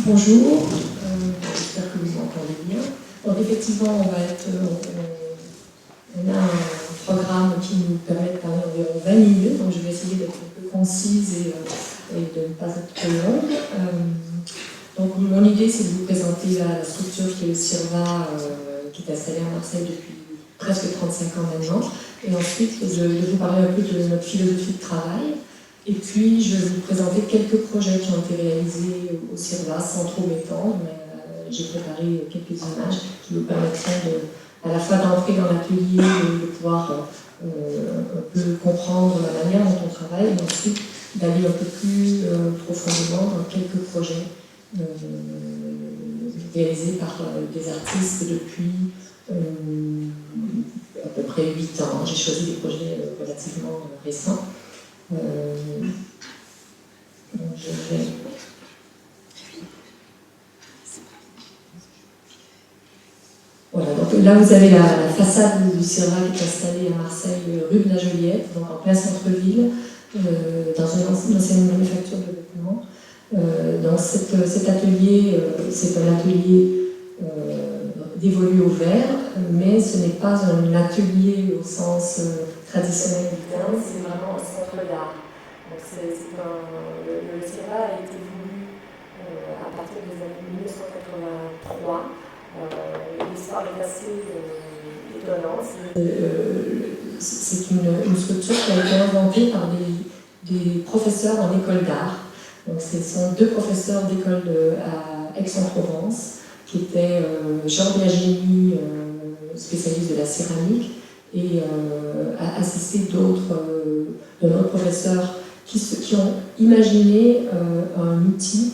Bonjour, j'espère que vous m'entendez bien. Donc effectivement, on a un programme qui nous permet de parler environ 20 minutes, donc je vais essayer d'être un peu concise et de ne pas être trop longue. Donc mon idée, c'est de vous présenter la structure qui est le CIRVA, qui est installée à Marseille depuis presque 35 ans maintenant, et ensuite de vous parler un peu de notre philosophie de travail. Et puis, je vais vous présenter quelques projets qui ont été réalisés au CIRVA, sans trop m'étendre, mais j'ai préparé quelques images qui vous permettront à la fois d'entrer dans l'atelier et de pouvoir un peu comprendre la manière dont on travaille, et ensuite d'aller un peu plus profondément dans quelques projets réalisés par des artistes depuis à peu près 8 ans. J'ai choisi des projets relativement récents. Voilà, donc là vous avez la façade du CIRVA qui est installée à Marseille, rue de la Joliette, donc en plein centre-ville, dans une ancienne manufacture de vêtements. Donc cet atelier, c'est un atelier dévolu au verre, mais ce n'est pas un atelier au sens traditionnel du terme, c'est vraiment un centre d'art. Donc le CIRVA a été voulu à partir des années 1983. L'histoire est assez étonnante. C'est une structure qui a été inventée par des professeurs en école d'art. Donc ce sont 2 professeurs d'école à Aix-en-Provence, qui étaient Jean Biagini, spécialiste de la céramique, et assisté d'autres professeurs qui ont imaginé un outil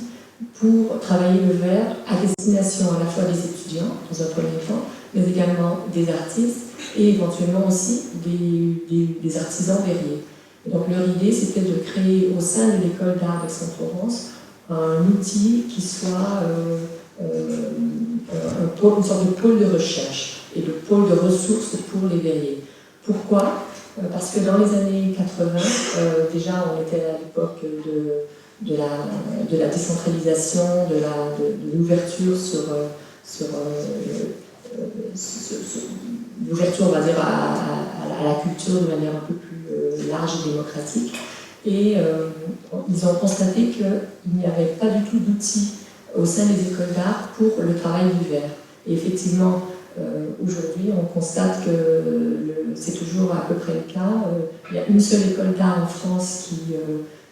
pour travailler le verre à destination à la fois des étudiants, dans un premier temps, mais également des artistes et éventuellement aussi des artisans verriers. Et donc leur idée, c'était de créer au sein de l'école d'art d'Aix-en-Provence un outil qui soit une sorte de pôle de recherche et de pôle de ressources pour les verriers. Pourquoi ? Parce que dans les années 80, déjà on était à l'époque de la décentralisation, de l'ouverture sur l'ouverture, on va dire, à la culture de manière un peu plus large et démocratique. Et ils ont constaté qu'il n'y avait pas du tout d'outils au sein des écoles d'art pour le travail du verre. Et effectivement, aujourd'hui, on constate que c'est toujours à peu près le cas. Il y a une seule école d'art en France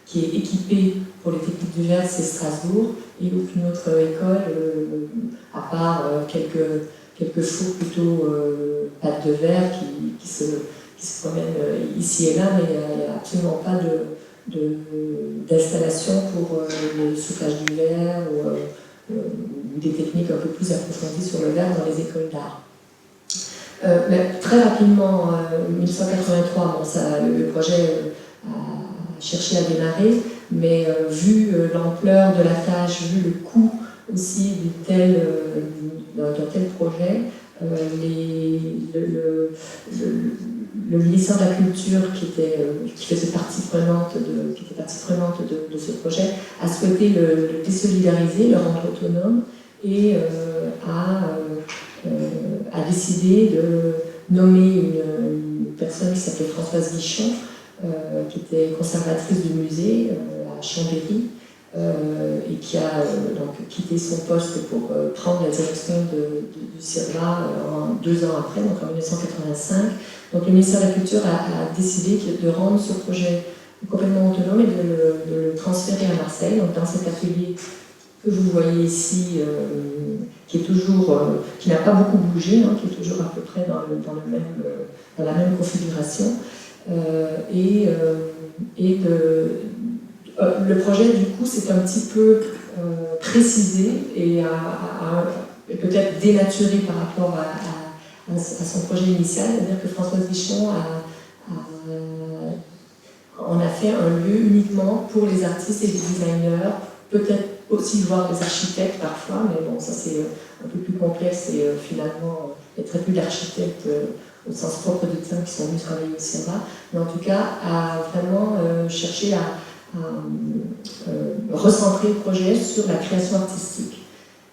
qui est équipée pour les techniques du verre, c'est Strasbourg, et aucune autre école, à part quelques fours plutôt pâte de verre qui se promènent ici et là, mais il n'y a absolument pas d'installation pour le soufflage du verre ou des techniques un peu plus approfondies sur le verre dans les écoles d'art. Mais très rapidement, en 1983, le projet a cherché à démarrer, mais vu l'ampleur de la tâche, vu le coût aussi d'un tel projet, le ministère de la Culture, qui faisait partie prenante de ce projet, a souhaité le désolidariser, le rendre autonome, et a décidé de nommer une personne qui s'appelait Françoise Guichon, qui était conservatrice du musée à Chambéry, et qui a donc quitté son poste pour prendre la direction du CIRVA 2 ans après, donc en 1985. Donc le ministère de la Culture a décidé de rendre ce projet complètement autonome et de le transférer à Marseille, donc dans cet atelier que vous voyez ici, qui n'a pas beaucoup bougé, hein, qui est toujours à peu près dans la même configuration. Le projet, du coup, s'est un petit peu précisé et peut-être dénaturé par rapport à son projet initial, c'est-à-dire que Françoise Guichon en a fait un lieu uniquement pour les artistes et les designers, peut-être aussi voir les architectes parfois, mais bon, ça c'est un peu plus complexe et finalement, il y a très peu d'architectes au sens propre du terme qui sont venus travailler au CIRVA, mais en tout cas, à vraiment chercher à recentrer le projet sur la création artistique.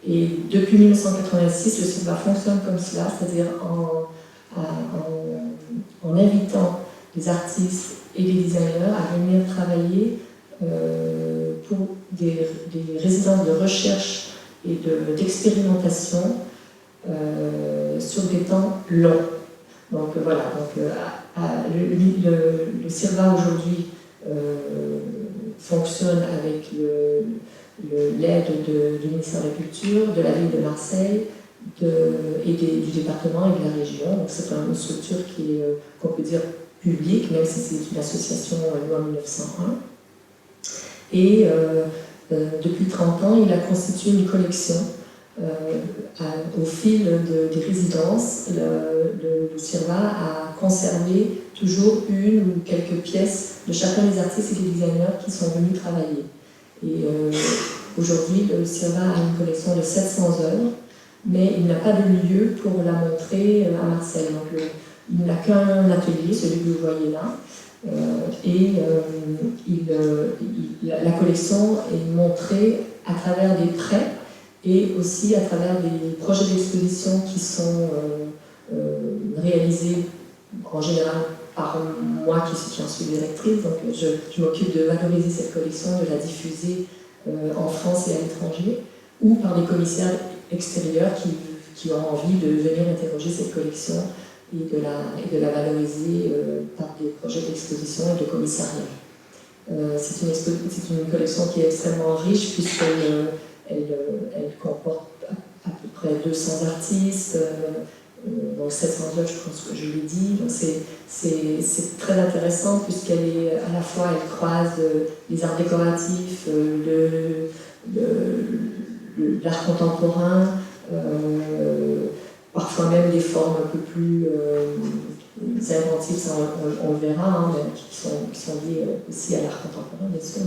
Et depuis 1986, le CIRVA fonctionne comme cela, c'est-à-dire en invitant les artistes et les designers à venir travailler pour des résidences de recherche et d'expérimentation sur des temps longs. Donc voilà, le CIRVA aujourd'hui fonctionne avec l'aide du ministère de la Culture, de la ville de Marseille du département et de la région. Donc c'est une structure qui est, qu'on peut dire, publique, même si c'est une association loi 1901. Et depuis 30 ans, il a constitué une collection. Au fil des résidences, le CIRVA a conservé toujours une ou quelques pièces de chacun des artistes et des designers qui sont venus travailler. Et aujourd'hui, le CIRVA a une collection de 700 œuvres, mais il n'a pas de lieu pour la montrer à Marseille. Donc, il n'a qu'un atelier, celui que vous voyez là, la collection est montrée à travers des prêts et aussi à travers des projets d'exposition qui sont réalisés en général par moi qui en suis directrice. Donc je m'occupe de valoriser cette collection, de la diffuser en France et à l'étranger, ou par des commissaires extérieurs qui ont envie de venir interroger cette collection et de la valoriser par des projets d'exposition et de commissariat. C'est une collection qui est extrêmement riche puisqu'elle elle comporte à peu près 200 artistes, donc 700 œuvres, je pense que je l'ai dit. Donc c'est très intéressant puisqu'elle est à la fois, elle croise les arts décoratifs, l'art contemporain, parfois même des formes un peu plus inventives, ça on le verra, hein, qui sont liées aussi à l'art contemporain, bien sûr.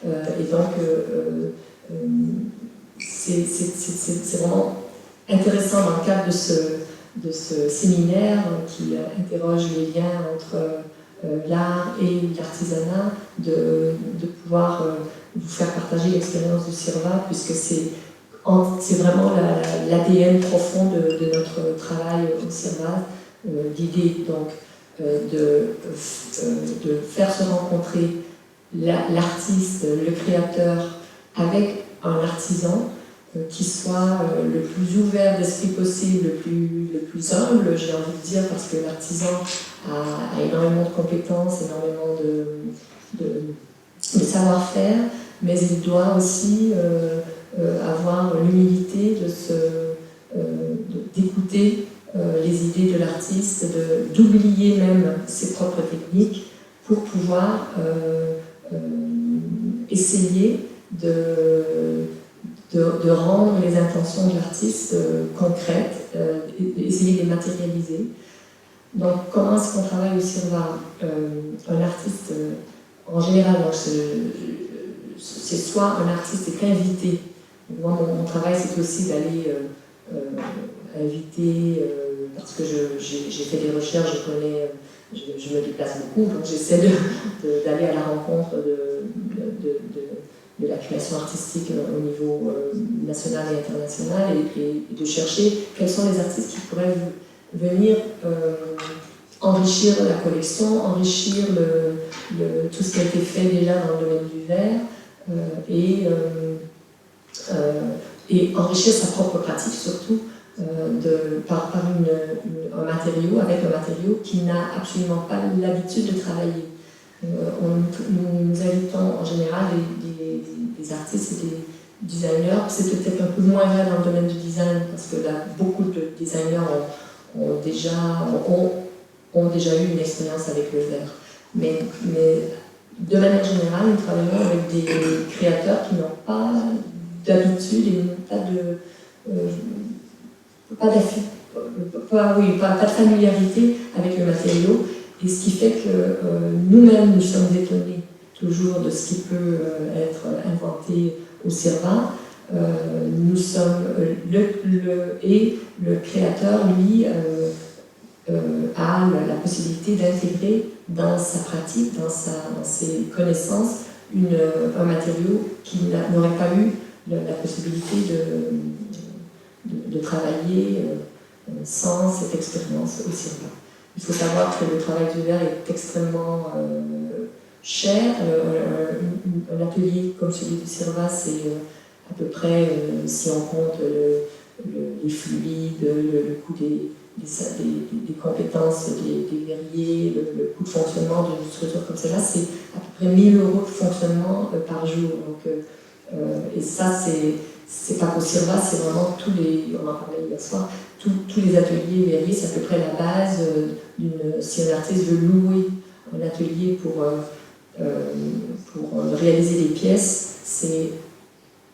Et donc, c'est vraiment intéressant dans le cadre de ce séminaire qui interroge les liens entre l'art et l'artisanat, de pouvoir vous faire partager l'expérience du CIRVA, puisque c'est vraiment l'ADN profond de notre travail au CIRVA, l'idée donc de faire se rencontrer l'artiste, le créateur, avec un artisan qui soit le plus ouvert d'esprit possible, le plus humble, j'ai envie de dire, parce que l'artisan a énormément de compétences, énormément de savoir-faire, mais il doit aussi avoir l'humilité d'écouter les idées de l'artiste, d'oublier même ses propres techniques pour pouvoir essayer de rendre les intentions de l'artiste concrètes, essayer de les matérialiser. Donc, comment est-ce qu'on travaille au CIRVA? Un artiste, en général, c'est soit un artiste est invité. Moi, mon travail, c'est aussi d'aller inviter, parce que j'ai fait des recherches, je me déplace beaucoup, donc j'essaie d'aller à la rencontre de la création artistique au niveau national et international et de chercher quels sont les artistes qui pourraient venir enrichir la collection, enrichir tout ce qui a été fait déjà dans le domaine du verre et enrichir sa propre pratique surtout par un matériau, avec un matériau qui n'a absolument pas l'habitude de travailler. Nous invitons en général des artistes et des designers, c'est peut-être un peu moins vrai dans le domaine du design, parce que là, beaucoup de designers ont déjà eu une expérience avec le verre. Mais de manière générale, nous travaillons avec des créateurs qui n'ont pas d'habitude et pas de familiarité avec le matériau. Et ce qui fait que nous-mêmes, nous sommes étonnés toujours de ce qui peut être inventé au CIRVA. Nous sommes le créateur, lui, a la possibilité d'intégrer dans sa pratique, dans ses connaissances, un matériau qui n'aurait pas eu la possibilité de travailler sans cette expérience au CIRVA. Il faut savoir que le travail du verre est extrêmement cher. Un atelier comme celui du CIRVA, c'est à peu près, si on compte les fluides, le coût des compétences des verriers, le coût de fonctionnement d'une structure comme celle-là, c'est à peu près 1 000 € de fonctionnement par jour. Donc, et ça, c'est pas qu'au CIRVA, c'est vraiment on en parlait hier soir, tous les ateliers verriers, c'est à peu près la base si un artiste veut louer un atelier pour réaliser des pièces, c'est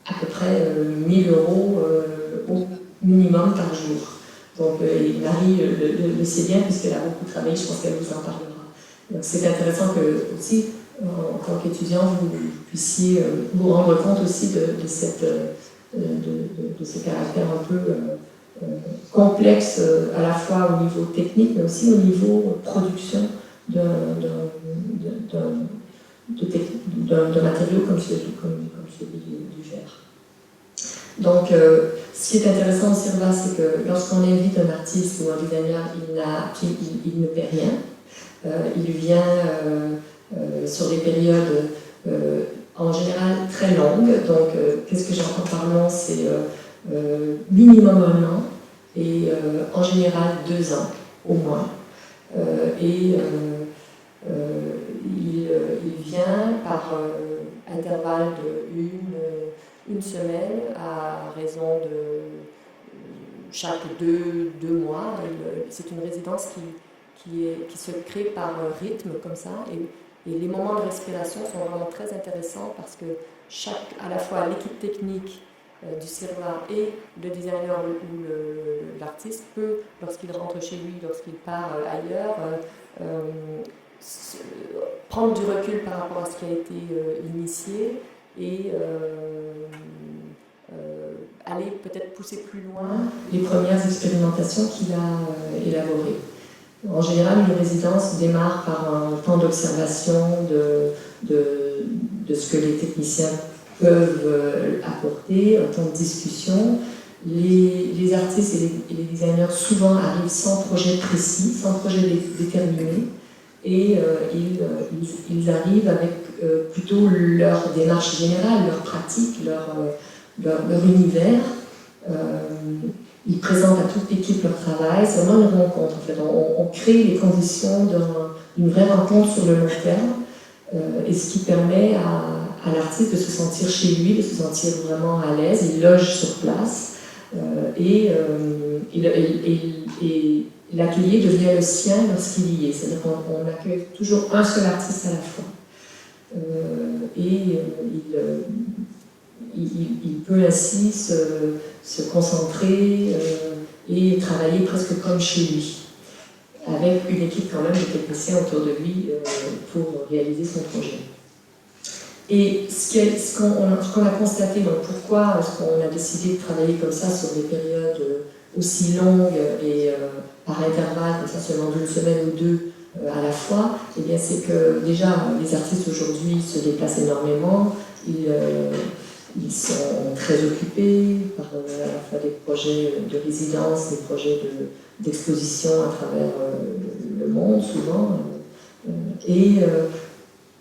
à peu près 1 000 € au minimum par jour. Donc Marie le sait bien puisqu'elle a beaucoup travaillé, je pense qu'elle vous en parlera. Donc c'est intéressant que aussi, en tant qu'étudiant, vous puissiez vous rendre compte aussi de ce caractère un peu complexe, à la fois au niveau technique, mais aussi au niveau production d'un matériau comme celui du verre. Donc, ce qui est intéressant au CIRVA, c'est que lorsqu'on invite un artiste ou un designer, il ne paie rien. Il vient sur des périodes en général très longues. Donc, qu'est-ce que j'entends par long? C'est minimum 1 an et en général 2 ans au moins. Il vient par intervalle de une semaine à raison de chaque deux mois. C'est une résidence qui se crée par rythme comme ça. Et les moments de respiration sont vraiment très intéressants parce que à la fois l'équipe technique du CIRVA et le designer ou l'artiste peut, lorsqu'il rentre chez lui, lorsqu'il part ailleurs, prendre du recul par rapport à ce qui a été initié et aller peut-être pousser plus loin les premières expérimentations qu'il a élaborées. En général, une résidence démarre par un temps d'observation de ce que les techniciens peuvent apporter, un temps de discussion. Les artistes et les designers souvent arrivent sans projet précis, sans projet déterminé, et ils arrivent avec plutôt leur démarche générale, leur pratique, leur univers. Ils présentent à toute l'équipe leur travail, c'est vraiment une rencontre en fait. On crée les conditions d'une vraie rencontre sur le long terme, et ce qui permet à l'artiste de se sentir chez lui, de se sentir vraiment à l'aise. Il loge sur place et l'atelier devient le sien lorsqu'il y est. C'est-à-dire qu'on accueille toujours un seul artiste à la fois. Il peut ainsi se concentrer et travailler presque comme chez lui, avec une équipe quand même de techniciens autour de lui pour réaliser son projet. Et ce qu'on a constaté, donc pourquoi est-ce qu'on a décidé de travailler comme ça sur des périodes aussi longues et par intervalle, comme ça seulement d'une semaine ou deux à la fois, eh bien c'est que déjà les artistes aujourd'hui se déplacent énormément, ils sont très occupés par à la fois des projets de résidence, des projets d'exposition à travers le monde souvent.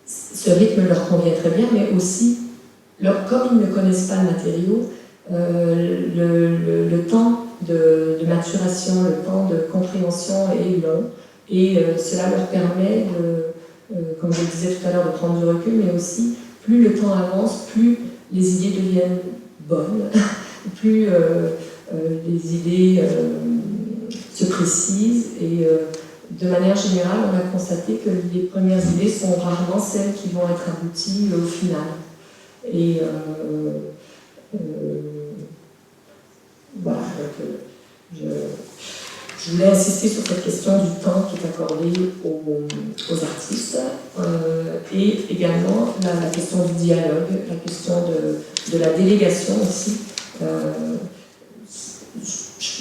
Ce rythme leur convient très bien, mais aussi, comme ils ne connaissent pas le matériau, le temps de maturation, le temps de compréhension est long, et cela leur permet, comme je le disais tout à l'heure, de prendre du recul, mais aussi, plus le temps avance, plus les idées deviennent bonnes, plus les idées se précisent, et de manière générale, on a constaté que les premières idées sont rarement celles qui vont être abouties au final. Et voilà, donc, je voulais insister sur cette question du temps qui est accordé aux artistes, et également la question du dialogue, la question de la délégation aussi.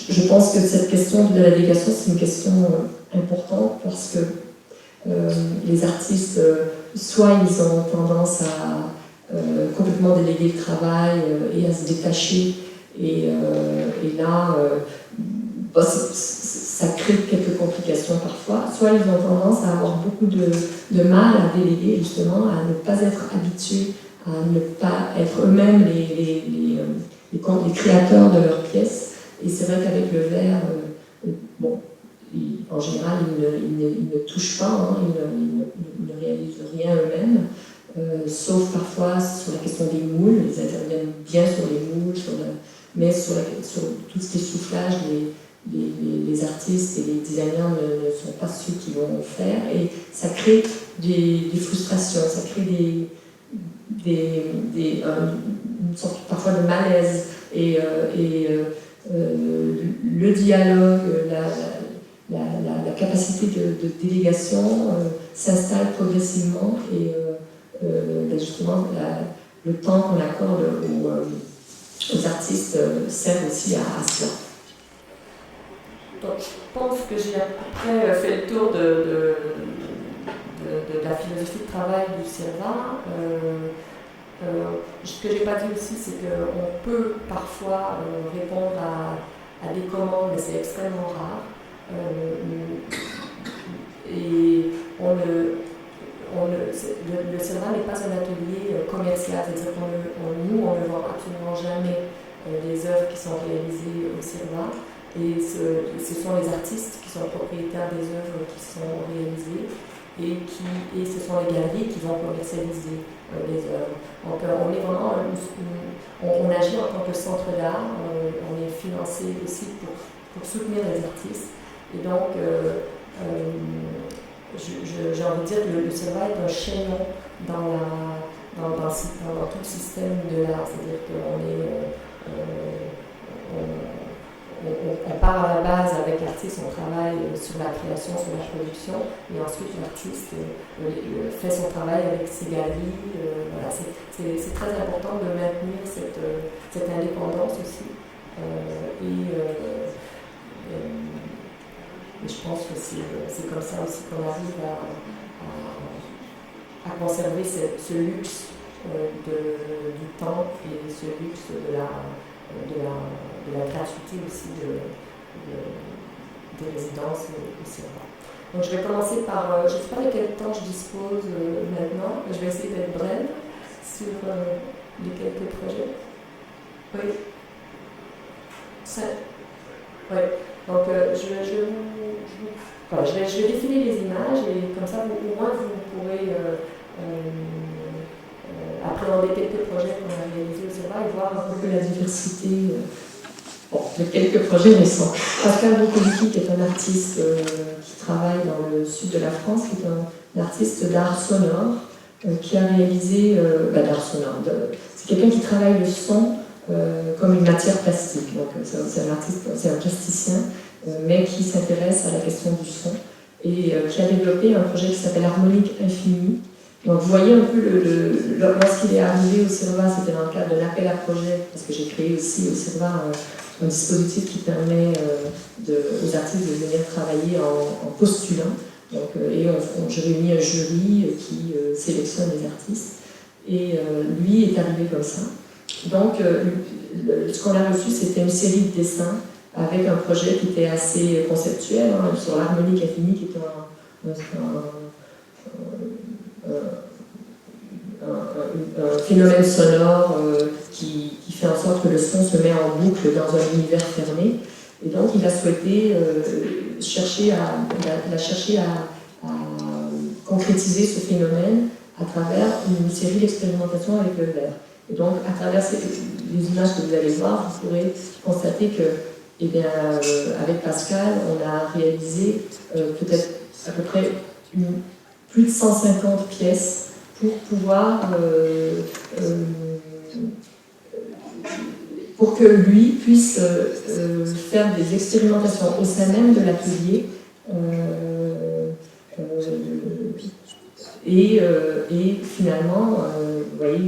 Je pense que cette question de la délégation, c'est une question importante parce que les artistes soit ils ont tendance à complètement déléguer le travail et à se détacher, et là, bah, ça crée quelques complications parfois, soit ils ont tendance à avoir beaucoup de mal à déléguer, justement, à ne pas être habitués, à ne pas être eux-mêmes les créateurs de leurs pièces. Et c'est vrai qu'avec le verre, bon, en général, ils ne touchent pas, hein, ils ne réalisent rien eux-mêmes, sauf parfois sur la question des moules. Ils interviennent bien sur les moules, mais sur tout ce qui est soufflage, les artistes et les designers ne sont pas ceux qui vont faire, et ça crée des frustrations, ça crée une sorte parfois de malaise, et le dialogue, la capacité de délégation s'installe progressivement, et justement le temps qu'on accorde aux artistes sert aussi à cela. Donc, je pense que j'ai à peu près fait le tour de la philosophie de travail du CIRVA. Ce que je n'ai pas dit aussi, c'est qu'on peut parfois répondre à des commandes, mais c'est extrêmement rare. Et le CIRVA n'est pas un atelier commercial, c'est-à-dire nous, on ne vend absolument jamais les œuvres qui sont réalisées au CIRVA. Et ce sont les artistes qui sont propriétaires des œuvres qui sont réalisées, et ce sont les galeries qui vont commercialiser les œuvres. Donc on est vraiment, on agit en tant que centre d'art, on est financé aussi pour soutenir les artistes. Et donc j'ai envie de dire que le CIRVA est un chaînon dans tout le système de l'art, c'est-à-dire qu'on on part à la base avec l'artiste, on travaille sur la création, sur la production, et ensuite l'artiste fait son travail avec ses galeries. Voilà, c'est très important de maintenir cette indépendance aussi. Et je pense que c'est comme ça aussi qu'on arrive à conserver ce luxe du temps, et ce luxe de la gratuité aussi des résidences au CIRVA. Donc je vais commencer par, je ne sais pas de quel temps je dispose maintenant, je vais essayer d'être brève sur les quelques projets. Oui. Oui. Donc je vais défiler les images, et comme ça au moins vous pourrez appréhender quelques projets qu'on a réalisés au CIRVA et voir un peu la diversité de quelques projets récents. Pascal Bokovici, qui est un artiste qui travaille dans le sud de la France, qui est un artiste d'art sonore, qui a réalisé d'art sonore. C'est quelqu'un qui travaille le son comme une matière plastique. Donc c'est un artiste, c'est un plasticien, mais qui s'intéresse à la question du son, et qui a développé un projet qui s'appelle Harmonique Infinie. Donc vous voyez un peu, lorsqu'il est arrivé au CIRVA, c'était dans le cadre d'un appel à projet, parce que j'ai créé aussi au CIRVA un dispositif qui permet aux artistes de venir travailler en postulant. Donc, je réunis un jury qui sélectionne les artistes. Et lui est arrivé comme ça. Donc ce qu'on a reçu, c'était une série de dessins avec un projet qui était assez conceptuel, hein, sur l'harmonique infinie, qui est un phénomène sonore qui fait en sorte que le son se met en boucle dans un univers fermé. Et donc il a souhaité chercher à concrétiser ce phénomène à travers une série d'expérimentations avec le verre. Et donc à travers les images que vous allez voir, vous pourrez constater que, eh bien, avec Pascal, on a réalisé peut-être à peu près plus de 150 pièces pour pouvoir, pour que lui puisse faire des expérimentations au sein même de l'atelier, et finalement, vous voyez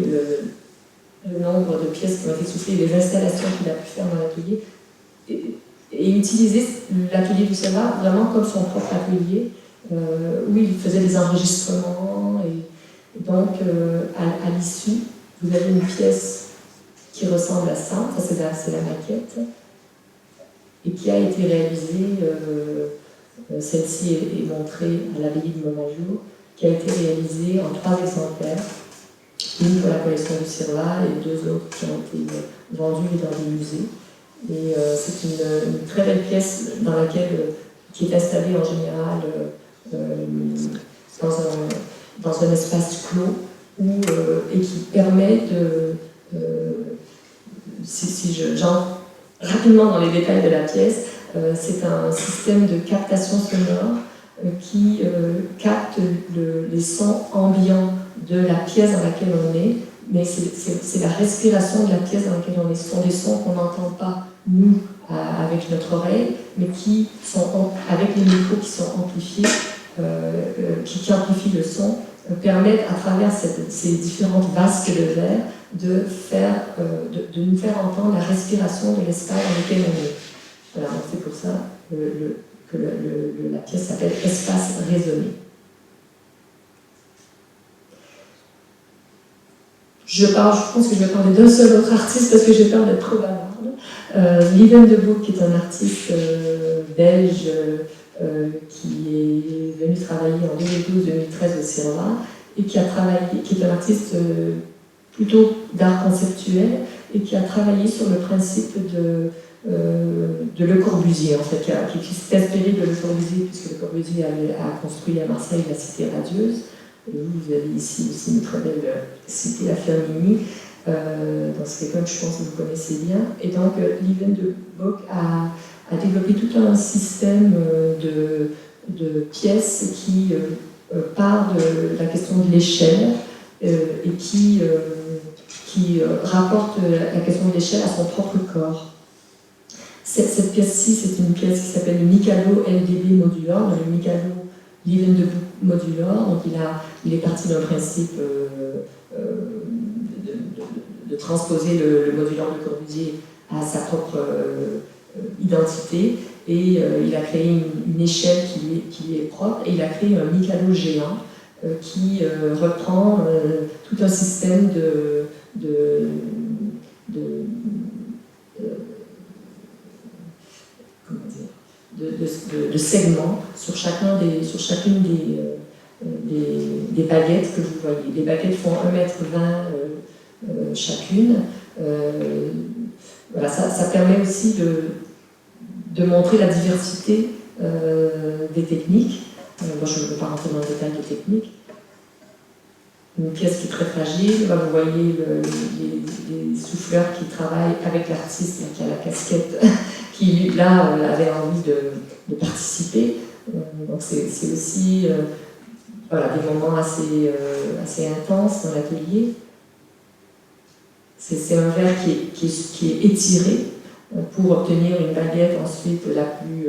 le nombre de pièces qui ont été soufflées, les installations qu'il a pu faire dans l'atelier, et utiliser l'atelier du CIRVA vraiment comme son propre atelier, où il faisait des enregistrements, Donc, à l'issue, vous avez une pièce qui ressemble à ça, ça c'est la maquette, et qui a été réalisée, celle-ci est montrée à l'abbaye de Montmajour, qui a été réalisée en 3 exemplaires, une pour la collection du Cirva et 2 autres qui ont été vendues dans des musées. Et c'est une très belle pièce qui est installée en général dans un espace clos et qui permet de, si j'entre rapidement dans les détails de la pièce, c'est un système de captation sonore qui capte les sons ambiants de la pièce dans laquelle on est, mais c'est la respiration de la pièce dans laquelle on est. Ce sont des sons qu'on n'entend pas, nous, avec notre oreille, mais qui sont, avec les micros qui sont amplifiés, qui amplifient le son, permettent à travers ces différentes vasques de verre de nous faire entendre la respiration de l'espace dans lequel on est. Voilà, donc c'est pour ça que la pièce s'appelle Espace résonné. Je pense que je vais parler d'un seul autre artiste parce que j'ai peur d'être trop bavarde. Lieven de Boek, qui est un artiste belge qui est venu travailler en 2012-2013 au Cirva et qui est un artiste plutôt d'art conceptuel et qui a travaillé sur le principe de Le Corbusier, en fait, qui s'est inspiré de Le Corbusier, puisque Le Corbusier a construit à Marseille la cité radieuse. Et vous avez ici aussi une très belle cité, la Firminy. Donc c'est quelqu'un que je pense que vous connaissez bien. Et donc Lieven de Boek a développé tout un système de pièces qui part de la question de l'échelle et qui rapporte la question de l'échelle à son propre corps. Cette pièce-ci, c'est une pièce qui s'appelle le Mikado LDB Modular, le Mikado Lieven de Boek Modular. Donc il est parti d'un principe de transposer le modular de Corbusier à sa propre identité, et il a créé une échelle qui est propre, et il a créé un Mikado géant qui reprend tout un système de segments sur chacune des baguettes que vous voyez. Les baguettes font 1,20 m chacune. Voilà, ça permet aussi de montrer la diversité des techniques. Moi, je ne veux pas rentrer dans le détail des techniques. Une pièce qui est très fragile. Là, vous voyez les souffleurs qui travaillent avec l'artiste qui a la casquette, qui là avait envie de participer. Donc c'est aussi voilà, des moments assez intenses dans l'atelier. C'est un verre qui est étiré pour obtenir une baguette ensuite la plus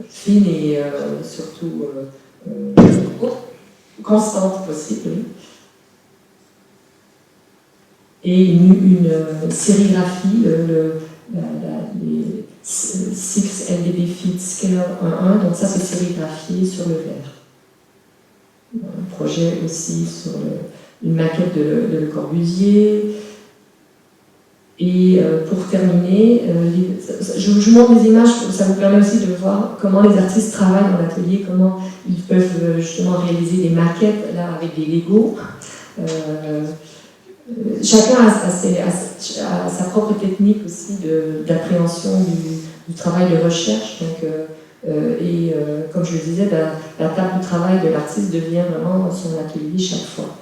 fine et surtout constante possible. Et une sérigraphie, les 6 LDB Feet Scale 1.1, donc ça c'est sérigraphié sur le verre. Un projet aussi sur une maquette de Le Corbusier. Et pour terminer, je vous montre des images, ça vous permet aussi de voir comment les artistes travaillent dans l'atelier, comment ils peuvent justement réaliser des maquettes là avec des Legos. Chacun a sa propre technique aussi d'appréhension du travail de recherche. Donc, comme je le disais, la table de travail de l'artiste devient vraiment son atelier chaque fois.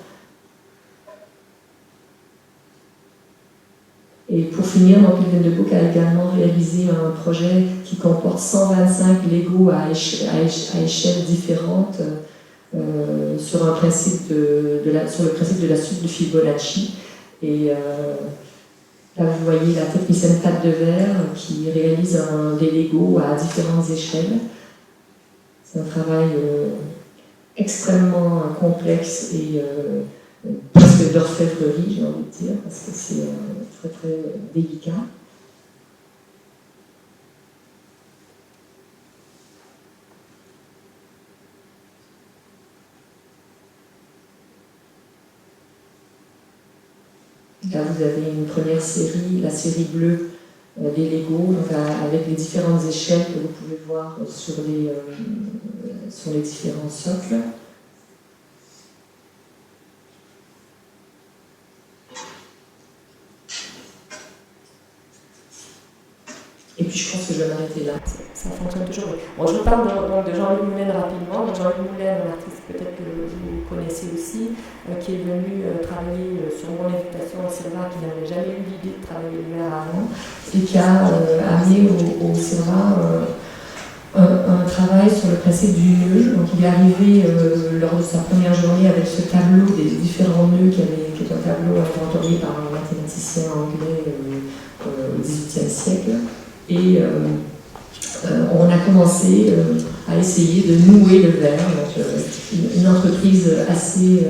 Et pour finir, Lieven de Boek a également réalisé un projet qui comporte 125 Legos à échelles différentes sur le principe de la suite de Fibonacci. Et là, vous voyez la technicienne Pat de Verre qui réalise des Legos à différentes échelles. C'est un travail extrêmement complexe et presque d'orfèvrerie, j'ai envie de dire, parce que c'est très très délicat. Là, vous avez une première série, la série bleue des Lego, donc avec les différentes échelles que vous pouvez voir sur les différents socles. Et puis je pense que je vais m'arrêter là. Ça fonctionne toujours. Bon, je vous parle de Jean-Louis Moulin rapidement. Jean-Louis Moulin, un artiste peut-être que vous connaissez aussi, qui est venu travailler sur mon invitation au CIRVA, qui n'avait jamais eu l'idée de travailler l'hiver avant, et qui a amené au CIRVA un travail sur le principe du nœud. Donc il est arrivé lors de sa première journée avec ce tableau des différents nœuds qui est un tableau inventorié par un mathématicien anglais au XVIIIe siècle. Et on a commencé à essayer de nouer le verre, donc une entreprise assez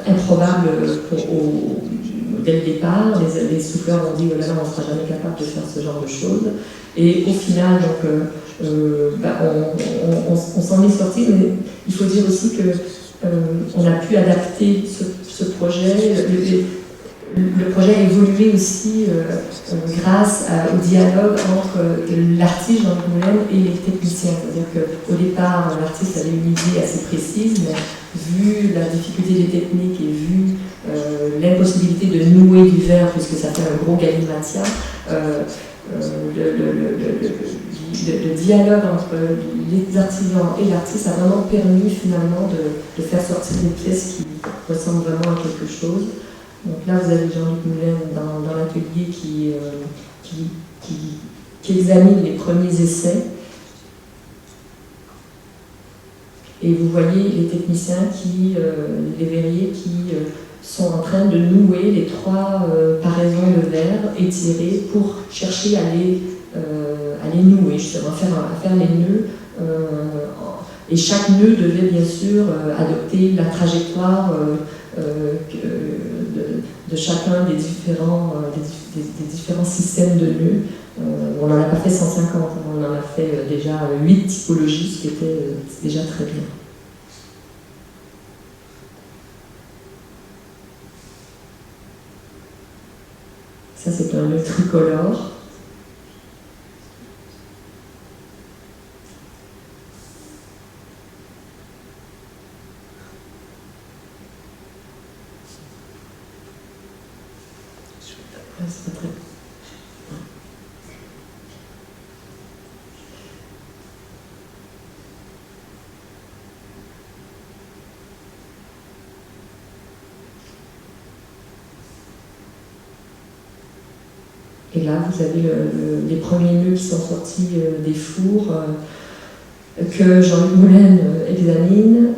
improbable dès le départ. Les souffleurs ont dit oh là là, on ne sera jamais capable de faire ce genre de choses. Et au final, donc, on s'en est sorti, mais il faut dire aussi qu'on a pu adapter ce projet. Le projet a évolué aussi grâce au dialogue entre l'artiste Jean-Louis Moulin et les techniciens. C'est-à-dire qu'au départ, l'artiste avait une idée assez précise, mais vu la difficulté des techniques et vu l'impossibilité de nouer du verre, puisque ça fait un gros galimatia, le dialogue entre les artisans et l'artiste a vraiment permis finalement de faire sortir des pièces qui ressemblent vraiment à quelque chose. Donc là, vous avez Jean-Louis Moulin dans l'atelier qui examine les premiers essais. Et vous voyez les techniciens, les verriers qui sont en train de nouer les 3 paraisons de verre étirées pour chercher à les nouer, justement, à faire les nœuds. Et chaque nœud devait bien sûr adopter la trajectoire de chacun des différents systèmes de nœuds. On n'en a pas fait 150, on en a fait déjà 8 typologies, ce qui était déjà très bien. Ça, c'est un nœud tricolore. C'est pas très... Et là, vous avez les premiers nœuds qui sont sortis des fours que Jean-Louis Moulin examine.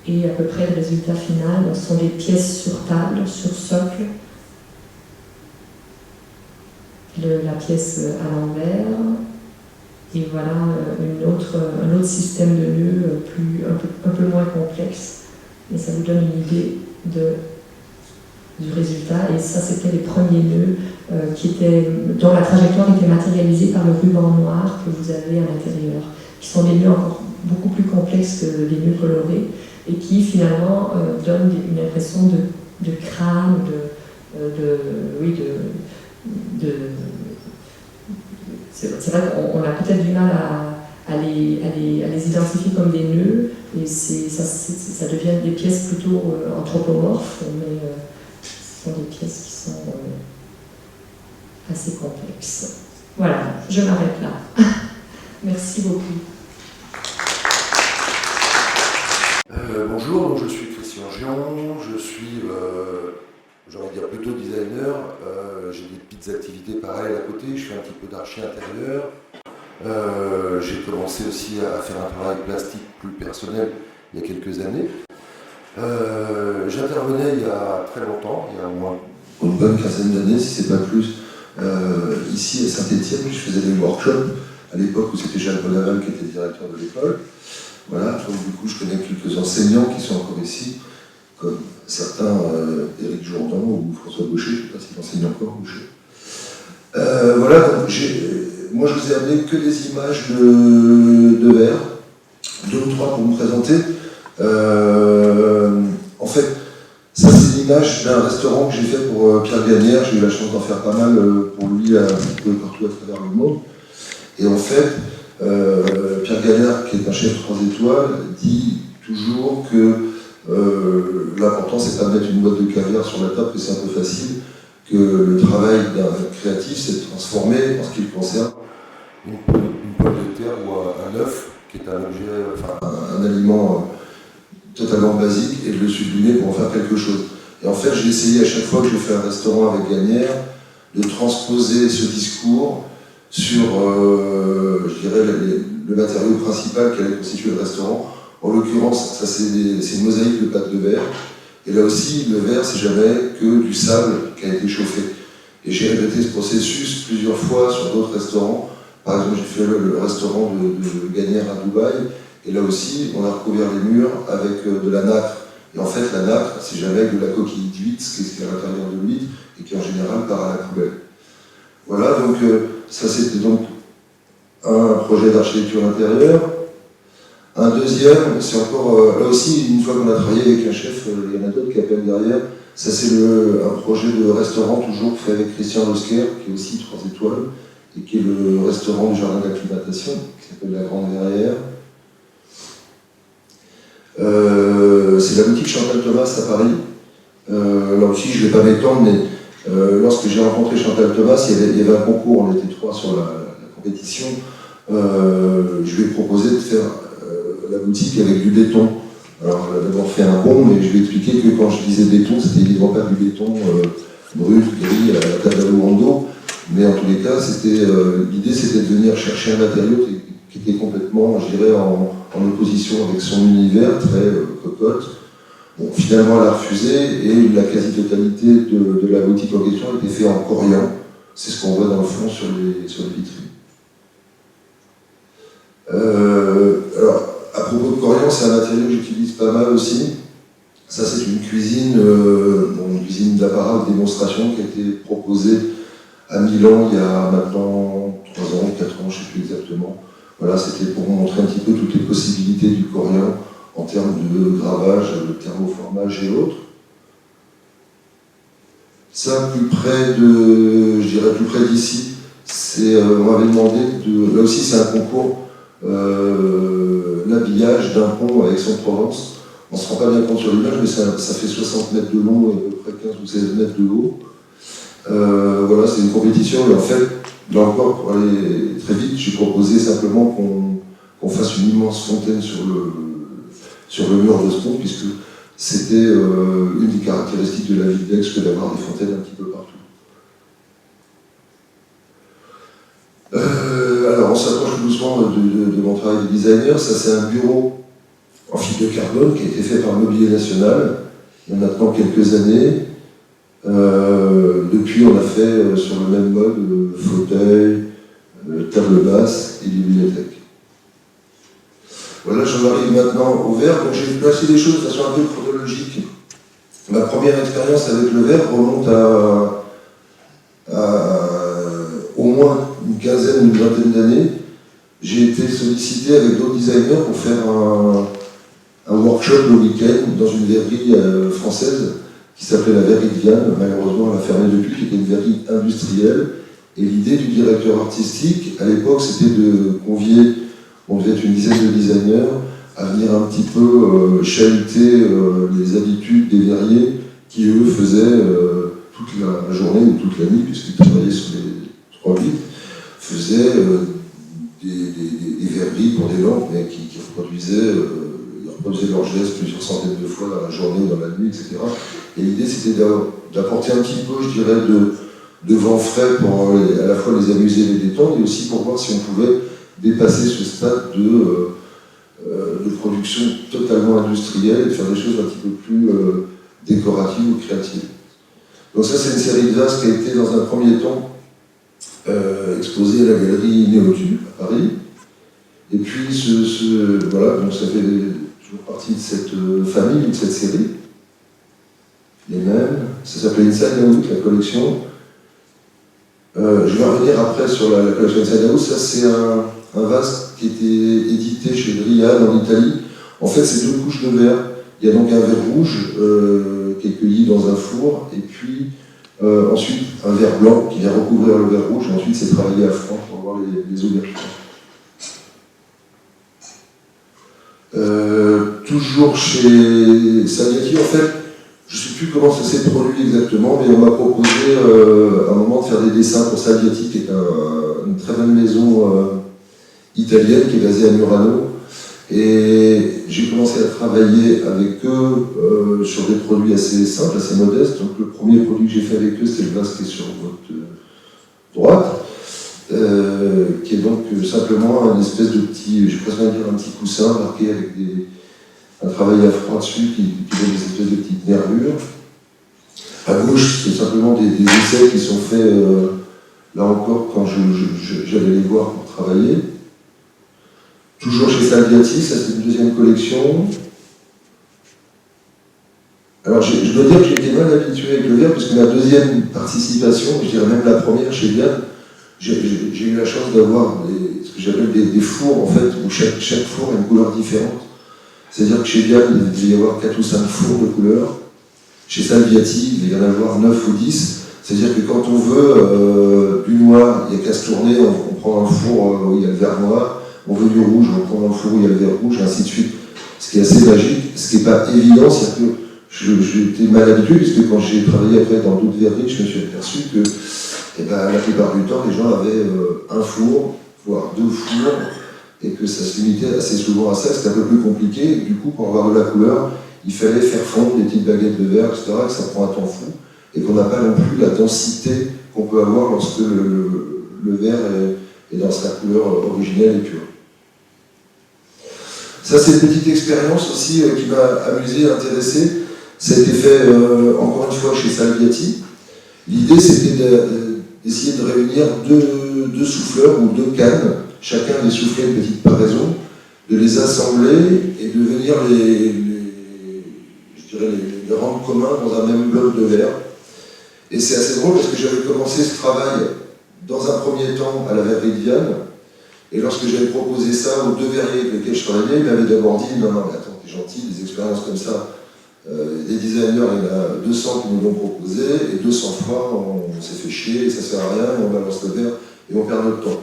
Et à peu près le résultat final, ce sont des pièces sur table, sur socle. La pièce à l'envers. Et voilà un autre système de nœuds un peu moins complexe. Mais ça vous donne une idée du résultat. Et ça, c'était les premiers nœuds dont la trajectoire était matérialisée par le ruban noir que vous avez à l'intérieur, qui sont des nœuds encore beaucoup plus complexes que les nœuds colorés et qui finalement donnent une impression de crâne, c'est vrai qu'on a peut-être du mal à les identifier comme des nœuds, et ça devient des pièces plutôt anthropomorphes, mais ce sont des pièces qui sont assez complexes. Voilà, je m'arrête là. Merci beaucoup. Bonjour, donc je suis Christian Gion, je suis, j'aurais dire plutôt designer, j'ai des petites activités pareilles à côté, je fais un petit peu d'archi intérieur. J'ai commencé aussi à faire un travail plastique plus personnel il y a quelques années. J'intervenais il y a très longtemps, il y a au moins une bonne quinzaine d'années, si c'est pas plus, ici à Saint-Étienne, je faisais des workshops à l'époque où c'était Jacques Bonaval qui était directeur de l'école. Voilà, donc du coup je connais quelques enseignants qui sont encore ici, comme certains Éric Jourdan ou François Gaucher, je ne sais pas s'il enseigne encore Gaucher. Voilà, donc moi je vous ai amené que des images de verre, 2 ou 3 pour me présenter. En fait, ça c'est image d'un restaurant que j'ai fait pour Pierre Gagnère. J'ai eu la chance d'en faire pas mal pour lui un petit peu partout à travers le monde. Et en fait, Pierre Gagnère, qui est un chef 3 étoiles, dit toujours que l'important c'est pas de mettre une boîte de caviar sur la table, que c'est un peu facile, que le travail d'un créatif c'est de transformer, en ce qui le concerne, une poêle de terre ou un œuf, qui est un objet, un aliment totalement basique, et de le sublimer pour en faire quelque chose. Et en fait, j'ai essayé à chaque fois que je fais un restaurant avec Gagnère de transposer ce discours sur, je dirais, le matériau principal qui allait constituer le restaurant. En l'occurrence, ça c'est une mosaïque de pâte de verre. Et là aussi, le verre, c'est jamais que du sable qui a été chauffé. Et j'ai répété ce processus plusieurs fois sur d'autres restaurants. Par exemple, j'ai fait le restaurant de Gagnère à Dubaï. Et là aussi, on a recouvert les murs avec de la nacre. Et en fait, la nacre, c'est jamais de la coquille d'huître, ce qui est à l'intérieur de l'huître, et qui en général part à la poubelle. Voilà, donc ça c'était donc un projet d'architecture intérieure. Un deuxième, c'est encore, là aussi, une fois qu'on a travaillé avec un chef, il y en a d'autres qui appellent derrière, ça c'est un projet de restaurant toujours fait avec Christian Losquer, qui est aussi 3 étoiles, et qui est le restaurant du jardin d'acclimatation, qui s'appelle La Grande Verrière. C'est la boutique Chantal Thomas à Paris. Là aussi, je ne vais pas m'étendre, mais lorsque j'ai rencontré Chantal Thomas, il y avait un concours, on était 3 sur la compétition. Je lui ai proposé de faire la boutique avec du béton. Alors, elle a d'abord fait un bond, mais je lui ai expliqué que quand je disais béton, c'était évidemment pas du béton brut, gris, à la table à l'eau, mais en tous les cas, l'idée c'était de venir chercher un matériau qui était complètement, je dirais, en opposition avec son univers, très cocotte. Bon, finalement, elle a refusé et la quasi-totalité de la boutique en question a été faite en corian. C'est ce qu'on voit dans le fond sur les vitrines. Alors, à propos de corian, c'est un matériau que j'utilise pas mal aussi. Ça, c'est une cuisine, une cuisine d'apparat de démonstration qui a été proposée à Milan il y a maintenant 3 ans, 4 ans, je ne sais plus exactement. Voilà, c'était pour montrer un petit peu toutes les possibilités du corian en termes de gravage, de thermoformage et autres. Ça, plus près d'ici, on m'avait demandé là aussi c'est un concours, l'habillage d'un pont à Aix-en-Provence. On ne se rend pas bien compte sur l'image, mais ça fait 60 mètres de long et à peu près 15 ou 16 mètres de haut. Voilà, c'est une compétition, et en fait, là encore, pour aller très vite, j'ai proposé simplement qu'on fasse une immense fontaine sur le mur de ce pont, puisque c'était une des caractéristiques de la ville d'Aix que d'avoir des fontaines un petit peu partout. Alors, on s'approche doucement de mon travail de designer. Ça, c'est un bureau en fibre de carbone qui a été fait par Mobilier National il y a maintenant quelques années. Depuis, on a fait sur le même mode fauteuil, table basse et bibliothèque. Voilà, j'en arrive maintenant au verre. Donc j'ai placé des choses de façon un peu chronologique. Ma première expérience avec le verre remonte à au moins une quinzaine, une vingtaine d'années. J'ai été sollicité avec d'autres designers pour faire un workshop le week-end dans une verrerie française qui s'appelait la Verrerie de Vienne. Malheureusement, elle a fermé depuis, qui était une verrerie industrielle. Et l'idée du directeur artistique, à l'époque, c'était de convier, on devait être une dizaine de designers, à venir un petit peu chahuter les habitudes des verriers qui, eux, faisaient toute la journée ou toute la nuit, puisqu'ils travaillaient sur les 3 vitres, faisaient des verreries pour des lampes, mais qui reproduisaient leurs gestes plusieurs centaines de fois dans la journée ou dans la nuit, etc. Et l'idée, c'était d'apporter un petit peu, je dirais, de vent frais pour à la fois les amuser et les détendre, et aussi pour voir si on pouvait dépasser ce stade de production totalement industrielle et de faire des choses un petit peu plus décoratives ou créatives. Donc ça, c'est une série de vases qui a été, dans un premier temps, exposée à la galerie Néotube à Paris. Et puis, voilà, donc ça fait toujours partie de cette famille, de cette série. Les mêmes. Ça s'appelait Inside Out, la collection. Je vais revenir après sur la collection Inside Out. Ça, c'est un vase qui était édité chez Driad en Italie. En fait, c'est 2 couches de verre. Il y a donc un verre rouge qui est cueilli dans un four, et puis ensuite un verre blanc qui vient recouvrir le verre rouge, et ensuite c'est travaillé à froid pour avoir les ouvertures. Toujours chez Salviati, en fait, je ne sais plus comment ça s'est produit exactement, mais on m'a proposé à un moment de faire des dessins pour Salviati, qui est une très bonne maison italienne qui est basée à Murano. Et j'ai commencé à travailler avec eux sur des produits assez simples, assez modestes. Donc le premier produit que j'ai fait avec eux, c'est le vase qui est sur votre droite, qui est donc simplement un espèce de petit, je pourrais dire un petit coussin marqué avec un travail à froid dessus qui donne des espèces de petites nervures. À gauche, c'est simplement des essais qui sont faits, là encore, quand j'allais les voir pour travailler. Toujours chez Salviati, ça c'est une deuxième collection. Alors je dois dire que j'ai été mal habitué avec le verre, parce que ma deuxième participation, je dirais même la première chez Vianne, j'ai eu la chance d'avoir ce que j'appelle des fours, en fait, où chaque four a une couleur différente. C'est-à-dire que chez Vianne, il devait y avoir 4 ou 5 fours de couleurs. Chez Salviati, il devait y en avoir 9 ou 10. C'est-à-dire que quand on veut du noir, il n'y a qu'à se tourner, on prend un four où il y a le vert noir. On veut du rouge, on prend dans le four où il y a le verre rouge, et ainsi de suite. Ce qui est assez magique, ce qui n'est pas évident, c'est que j'étais mal habitué, puisque quand j'ai travaillé après dans d'autres verreries, je me suis aperçu que la plupart du temps, les gens avaient un four, voire 2 fours, et que ça se limitait assez souvent à ça. C'était un peu plus compliqué, et du coup, pour avoir de la couleur, il fallait faire fondre des petites baguettes de verre, etc., et ça prend un temps fou, et qu'on n'a pas non plus la densité qu'on peut avoir lorsque le verre est dans sa couleur originelle et pure. Ça, c'est une petite expérience aussi qui m'a amusé et intéressé. Ça a été fait encore une fois chez Salviati. L'idée, c'était d'essayer de réunir deux souffleurs ou 2 cannes, chacun des soufflets une petite paraison, de les assembler et de venir les rendre communs dans un même bloc de verre. Et c'est assez drôle parce que j'avais commencé ce travail dans un premier temps à la verrerie de Vianne. Et lorsque j'avais proposé ça aux 2 verriers avec lesquels je travaillais, ils m'avaient d'abord dit « Non, mais attends, t'es gentil, des expériences comme ça, des designers, il y en a 200 qui nous l'ont proposé, et 200 fois, on s'est fait chier, ça sert à rien, et on balance le verre, et on perd notre temps. »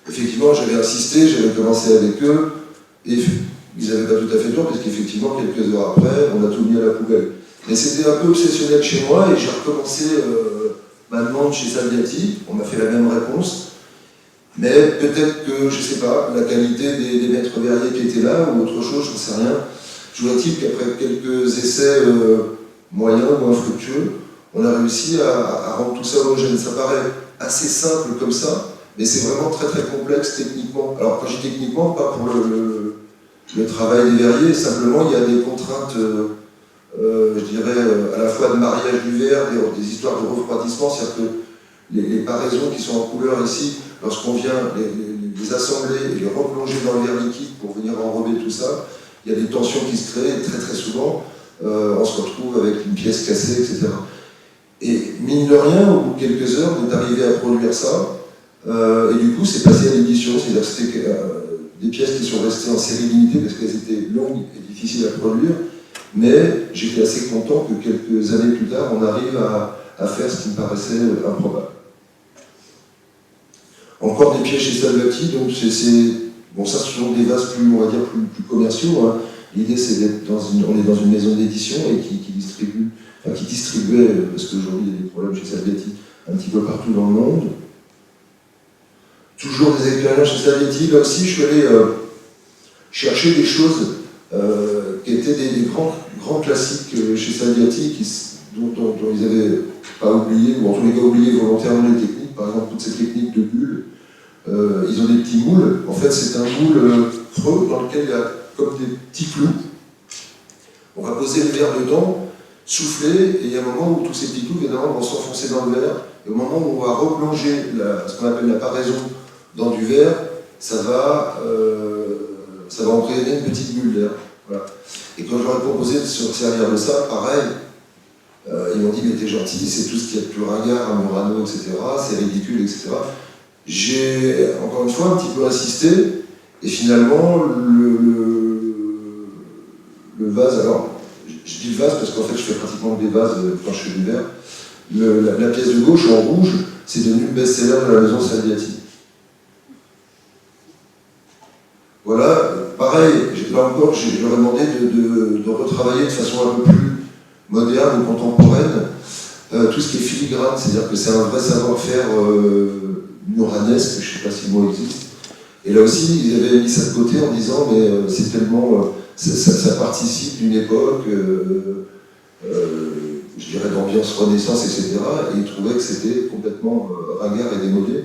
Effectivement, j'avais insisté, j'avais commencé avec eux, et ils n'avaient pas tout à fait tort, parce qu'effectivement, quelques heures après, on a tout mis à la poubelle. Mais c'était un peu obsessionnel chez moi, et j'ai recommencé ma demande chez Salviati, on m'a fait la même réponse. Mais peut-être que, je ne sais pas, la qualité des maîtres verriers qui étaient là, ou autre chose, je ne sais rien. Toujours est-il qu'après quelques essais moyens ou infructueux, on a réussi à rendre tout ça homogène. Ça paraît assez simple comme ça, mais c'est vraiment très très complexe techniquement. Alors quand je dis techniquement, pas pour le travail des verriers, simplement il y a des contraintes, je dirais, à la fois de mariage du verre, des histoires de refroidissement, c'est-à-dire que les paraisons qui sont en couleur ici, lorsqu'on vient les assembler et les replonger dans le verre liquide pour venir enrober tout ça, il y a des tensions qui se créent et très très souvent on se retrouve avec une pièce cassée, etc. Et mine de rien, au bout de quelques heures, on est arrivé à produire ça et du coup c'est passé à l'édition, c'est-à-dire que c'était des pièces qui sont restées en série limitée parce qu'elles étaient longues et difficiles à produire, mais j'étais assez content que quelques années plus tard on arrive à faire ce qui me paraissait improbable. Encore des pièces chez Salviati, donc bon, ça ce sont des vases plus, on va dire, plus commerciaux. Hein. L'idée c'est d'être on est dans une maison d'édition et qui distribuait, parce qu'aujourd'hui il y a des problèmes chez Salviati un petit peu partout dans le monde. Toujours des expériences chez Salviati, là aussi je suis allé chercher des choses qui étaient des grands classiques chez Salviati, dont ils n'avaient pas oublié, ou en tous les cas oublié volontairement les techniques, par exemple toutes ces techniques de bulles. Ils ont des petits moules. En fait, c'est un moule creux dans lequel il y a comme des petits clous. On va poser le verre dedans, souffler, et il y a un moment où tous ces petits clous, évidemment, vont s'enfoncer dans le verre. Et au moment où on va replonger ce qu'on appelle la paraison dans du verre, ça va entraîner une petite bulle d'air. Voilà. Et quand je leur ai proposé de se servir de ça, pareil, ils m'ont dit mais t'es gentil, c'est tout ce qu'il y a de plus ringard à Murano, etc. C'est ridicule, etc. J'ai encore une fois un petit peu insisté, et finalement le vase, alors je dis le vase parce qu'en fait je fais pratiquement des vases quand je fais du verre. La pièce de gauche en rouge, c'est devenu le best-seller de la maison Salviati. Voilà, pareil, là encore, je leur ai demandé de retravailler de façon un peu plus moderne ou contemporaine tout ce qui est filigrane, c'est-à-dire que c'est un vrai savoir-faire muranesque, je ne sais pas si le mot existe. Et là aussi, ils avaient mis ça de côté en disant mais c'est tellement, ça participe d'une époque, je dirais d'ambiance renaissance, etc. Et ils trouvaient que c'était complètement ringard et démodé.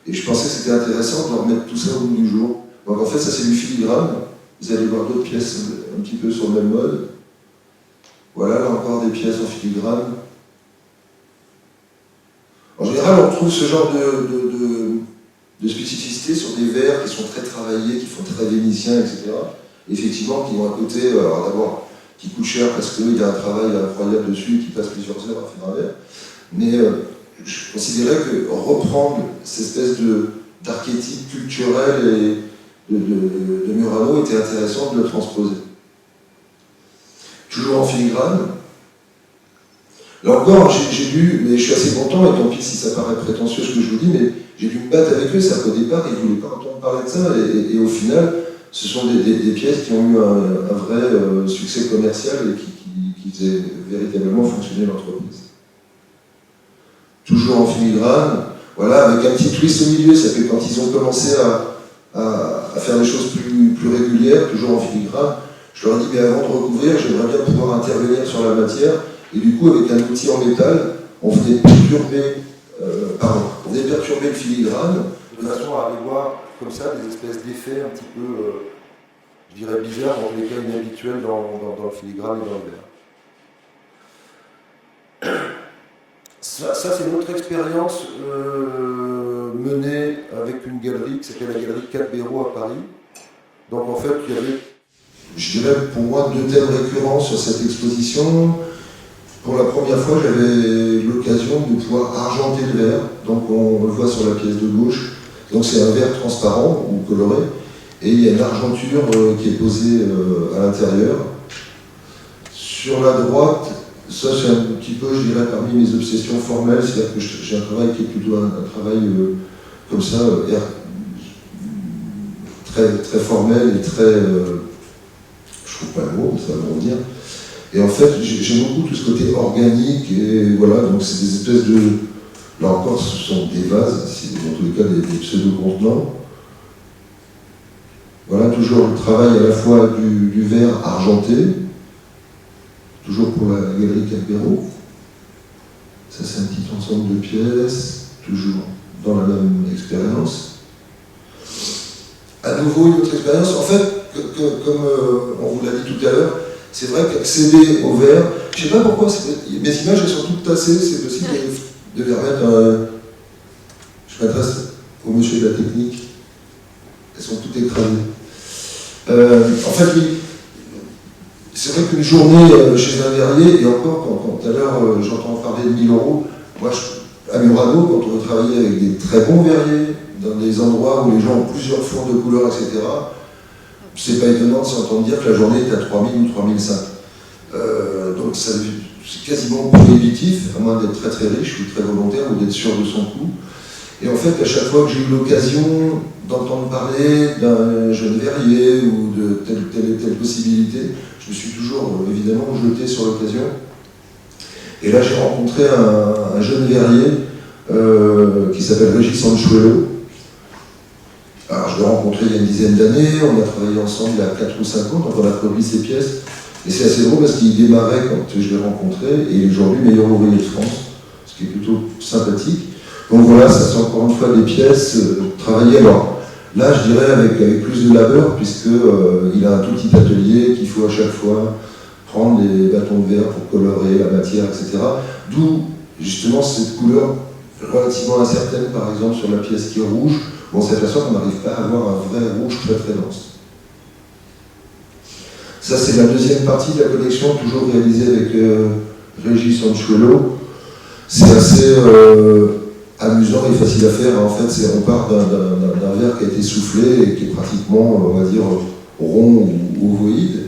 Et je pensais que c'était intéressant de remettre tout ça au bout du jour. Donc en fait, ça c'est du filigrane. Vous allez voir d'autres pièces un petit peu sur le même mode. Voilà, là encore des pièces en filigrane. En général, on trouve ce genre de spécificité sur des verres qui sont très travaillés, qui font très vénitiens, etc. Effectivement, qui ont un côté, alors d'abord, qui coûte cher parce qu'il y a un travail incroyable dessus qui passe plusieurs heures à faire un verre. Mais je considérais que reprendre cette espèce d'archétype culturel et de Murano était intéressant de le transposer. Toujours en filigrane. Là encore, j'ai dû, mais je suis assez content, et tant pis si ça paraît prétentieux ce que je vous dis, mais j'ai dû me battre avec eux, c'est-à-dire qu'au départ, ils ne voulaient pas entendre parler de ça, et au final, ce sont des pièces qui ont eu un vrai succès commercial et qui faisaient véritablement fonctionner l'entreprise. Toujours en filigrane, voilà, avec un petit twist au milieu, ça fait quand ils ont commencé à faire des choses plus régulières, toujours en filigrane, je leur ai dit, mais avant de recouvrir, j'aimerais bien pouvoir intervenir sur la matière, et du coup, avec un outil en métal, on venait perturber le filigrane, de façon à aller voir comme ça des espèces d'effets un petit peu, je dirais bizarres, en tous les cas inhabituels dans le filigrane et dans le verre. Ça c'est une autre expérience menée avec une galerie qui s'appelle la galerie 4 Béraud à Paris. Donc en fait, il y avait, je dirais pour moi, 2 thèmes récurrents sur cette exposition. Pour la première fois, j'avais l'occasion de pouvoir argenter le verre. Donc on le voit sur la pièce de gauche. Donc c'est un verre transparent ou coloré. Et il y a une argenture qui est posée à l'intérieur. Sur la droite, ça c'est un petit peu, je dirais, parmi mes obsessions formelles. C'est-à-dire que j'ai un travail qui est plutôt un travail comme ça, très, très formel et très... je trouve pas le mot, ça va me revenir. Et en fait, j'aime beaucoup tout ce côté organique, et voilà, donc c'est des espèces de... Là encore, ce sont des vases, c'est dans tous les cas des pseudo-contenants. Voilà, toujours le travail à la fois du verre argenté, toujours pour la galerie 4 Béraud. Ça, c'est un petit ensemble de pièces, toujours dans la même expérience. À nouveau, une autre expérience. En fait, comme on vous l'a dit tout à l'heure, c'est vrai qu'accéder au verre, je ne sais pas pourquoi, mes images elles sont toutes tassées, c'est possible de les remettre. Je m'adresse au monsieur de la technique, elles sont toutes écrasées. En fait, oui, c'est vrai qu'une journée chez un verrier, et encore, quand tout à l'heure j'entends parler de 1000 €, moi à Murano, quand on veut travailler avec des très bons verriers, dans des endroits où les gens ont plusieurs fonds de couleurs, etc., c'est pas étonnant de s'entendre dire que la journée est à 3000 ou 3005. Donc c'est quasiment prohibitif, à moins d'être très très riche ou très volontaire ou d'être sûr de son coût. Et en fait, à chaque fois que j'ai eu l'occasion d'entendre parler d'un jeune verrier ou de telle et telle possibilité, je me suis toujours évidemment jeté sur l'occasion. Et là, j'ai rencontré un jeune verrier qui s'appelle Régis Anchuelo. Alors, je l'ai rencontré il y a une dizaine d'années, on a travaillé ensemble il y a 4 ou 5 ans, donc on a produit ses pièces. Et c'est assez drôle parce qu'il démarrait quand je l'ai rencontré, et il est aujourd'hui meilleur ouvrier de France, ce qui est plutôt sympathique. Donc voilà, ça c'est encore une fois des pièces travaillées. Alors là, je dirais avec plus de labeur, puisqu'il a un tout petit atelier qu'il faut à chaque fois prendre des bâtons de verre pour colorer la matière, etc. D'où justement cette couleur relativement incertaine, par exemple sur la pièce qui est rouge. Bon, c'est de toute façon qu'on n'arrive pas à avoir un vrai rouge très très dense. Ça, c'est la deuxième partie de la collection, toujours réalisée avec Régis Anchuelo. C'est assez amusant et facile à faire. En fait, on part d'un verre qui a été soufflé et qui est pratiquement, on va dire, rond ou ovoïde.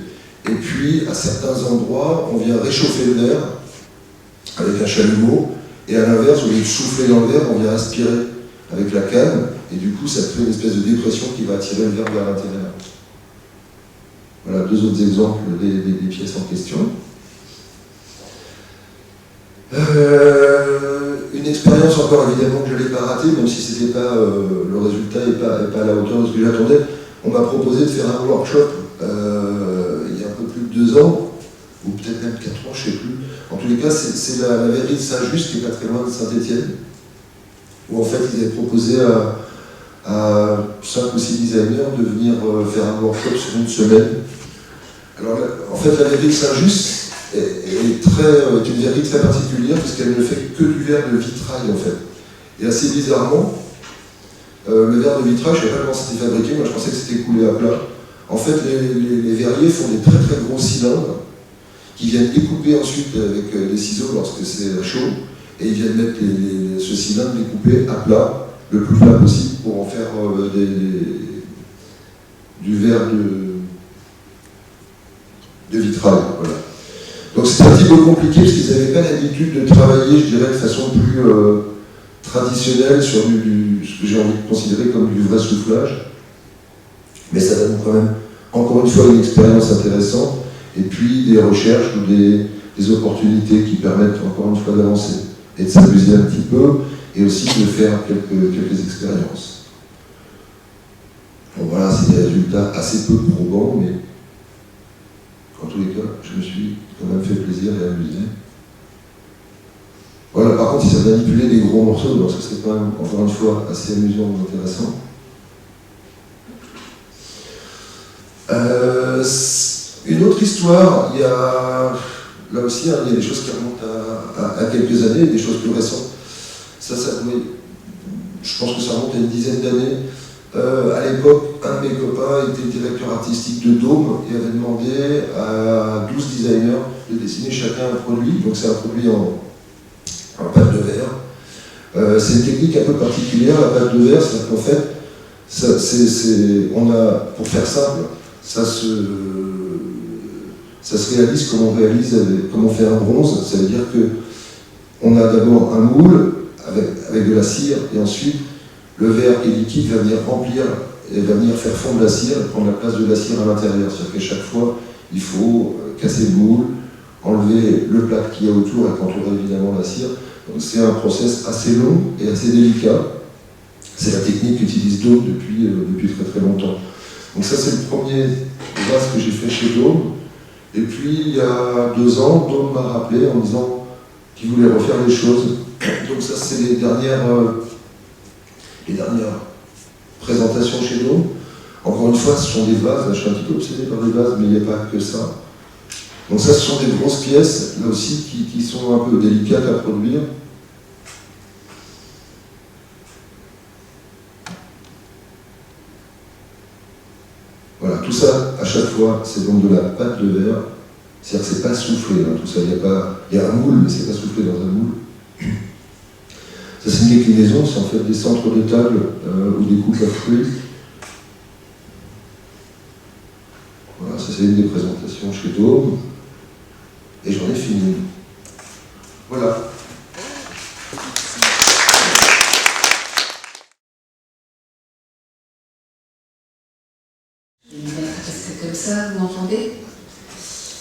Et puis, à certains endroits, on vient réchauffer le verre avec un chalumeau, et à l'inverse, au lieu de souffler dans le verre, on vient aspirer avec la canne, et du coup, ça crée une espèce de dépression qui va attirer le verre vers l'intérieur. Voilà deux autres exemples des pièces en question. Une expérience encore évidemment que je n'allais pas rater, même si c'était pas, le résultat n'est pas à la hauteur de ce que j'attendais. On m'a proposé de faire un workshop il y a un peu plus de 2 ans, ou peut-être même 4 ans, je ne sais plus. En tous les cas, c'est la verrerie de Saint-Just, qui n'est pas très loin de Saint-Étienne, où en fait ils avaient proposé à 5 ou 6 designers de venir faire un workshop sur une semaine. Alors en fait, la verrerie de Saint-Just est une verrerie très particulière parce qu'elle ne fait que du verre de vitrail en fait. Et assez bizarrement, le verre de vitrail, je ne sais pas comment c'était fabriqué, moi je pensais que c'était coulé à plat. En fait, les verriers font des très très gros cylindres qui viennent découper ensuite avec des ciseaux lorsque c'est chaud, et ils viennent mettre ce cylindre découpé à plat, le plus plat possible, pour en faire du verre de vitrail. Voilà. Donc c'était un petit peu compliqué parce qu'ils n'avaient pas l'habitude de travailler, je dirais, de façon plus traditionnelle sur ce que j'ai envie de considérer comme du vrai soufflage. Mais ça donne quand même, encore une fois, une expérience intéressante, et puis des recherches ou des opportunités qui permettent encore une fois d'avancer et de s'amuser un petit peu, et aussi de faire quelques expériences. Bon voilà, c'est des résultats assez peu probants, mais en tous les cas, je me suis quand même fait plaisir et amusé. Voilà, par contre, si ça manipulait des gros morceaux, alors ça serait quand même, encore une fois, assez amusant ou intéressant. Une autre histoire, il y a, là aussi, il y a des choses qui remontent à quelques années, des choses plus récentes. Je pense que ça remonte à une dizaine d'années. À l'époque, un de mes copains était directeur artistique de Dôme et avait demandé à 12 designers de dessiner chacun un produit. Donc c'est un produit en pâte de verre. C'est une technique un peu particulière, la pâte de verre, c'est qu'en fait, pour faire simple, ça se réalise comme on fait un bronze. Ça veut dire qu'on a d'abord un moule avec de la cire, et ensuite le verre qui est liquide va venir remplir et va venir faire fondre la cire et prendre la place de la cire à l'intérieur. C'est-à-dire qu'à chaque fois, il faut casser le moule, enlever le plâtre qu'il y a autour et entourer évidemment la cire. Donc c'est un process assez long et assez délicat. C'est la technique qu'utilise Dôme depuis très très longtemps. Donc ça, c'est le premier vase que j'ai fait chez Dôme. Et puis il y a 2 ans, Dôme m'a rappelé en disant qu'il voulait refaire les choses. Donc ça, c'est les dernières présentations chez nous. Encore une fois, ce sont des vases, là, je suis un petit peu obsédé par les vases, mais il n'y a pas que ça. Donc ça, ce sont des grosses pièces, là aussi, qui sont un peu délicates à produire. Voilà, tout ça, à chaque fois, c'est donc de la pâte de verre. C'est-à-dire que c'est pas soufflé, hein, tout ça. Il y a un moule, mais c'est pas soufflé dans un moule. Ça, c'est une déclinaison, c'est en fait des centres de table ou des coupes à fruits. Voilà, ça c'est une des présentations chez Dôme. Et j'en ai fini. Voilà. Je vais me mettre presque comme ça, vous m'entendez?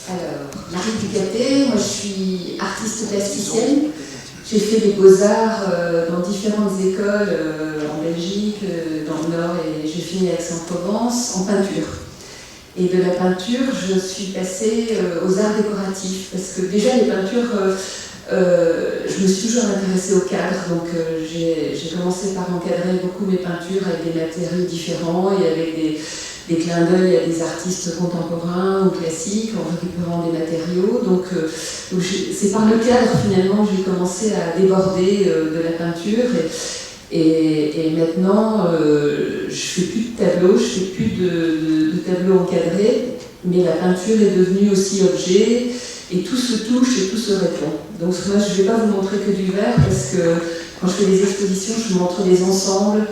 Alors, Marie Ducatet, moi je suis artiste plasticienne. J'ai fait des beaux-arts dans différentes écoles en Belgique, dans le Nord, et j'ai fini à Aix-en-Provence en peinture. Et de la peinture, je suis passée aux arts décoratifs, parce que déjà les peintures, je me suis toujours intéressée au cadre, donc j'ai commencé par encadrer beaucoup mes peintures avec des matériaux différents et avec des clins d'œil à des artistes contemporains ou classiques en récupérant des matériaux. Donc c'est par le cadre finalement que j'ai commencé à déborder de la peinture. Et maintenant, je ne fais plus de tableaux, je ne fais plus de tableaux encadrés, mais la peinture est devenue aussi objet, et tout se touche et tout se répond. Donc moi, je ne vais pas vous montrer que du verre, parce que quand je fais des expositions, je vous montre des ensembles,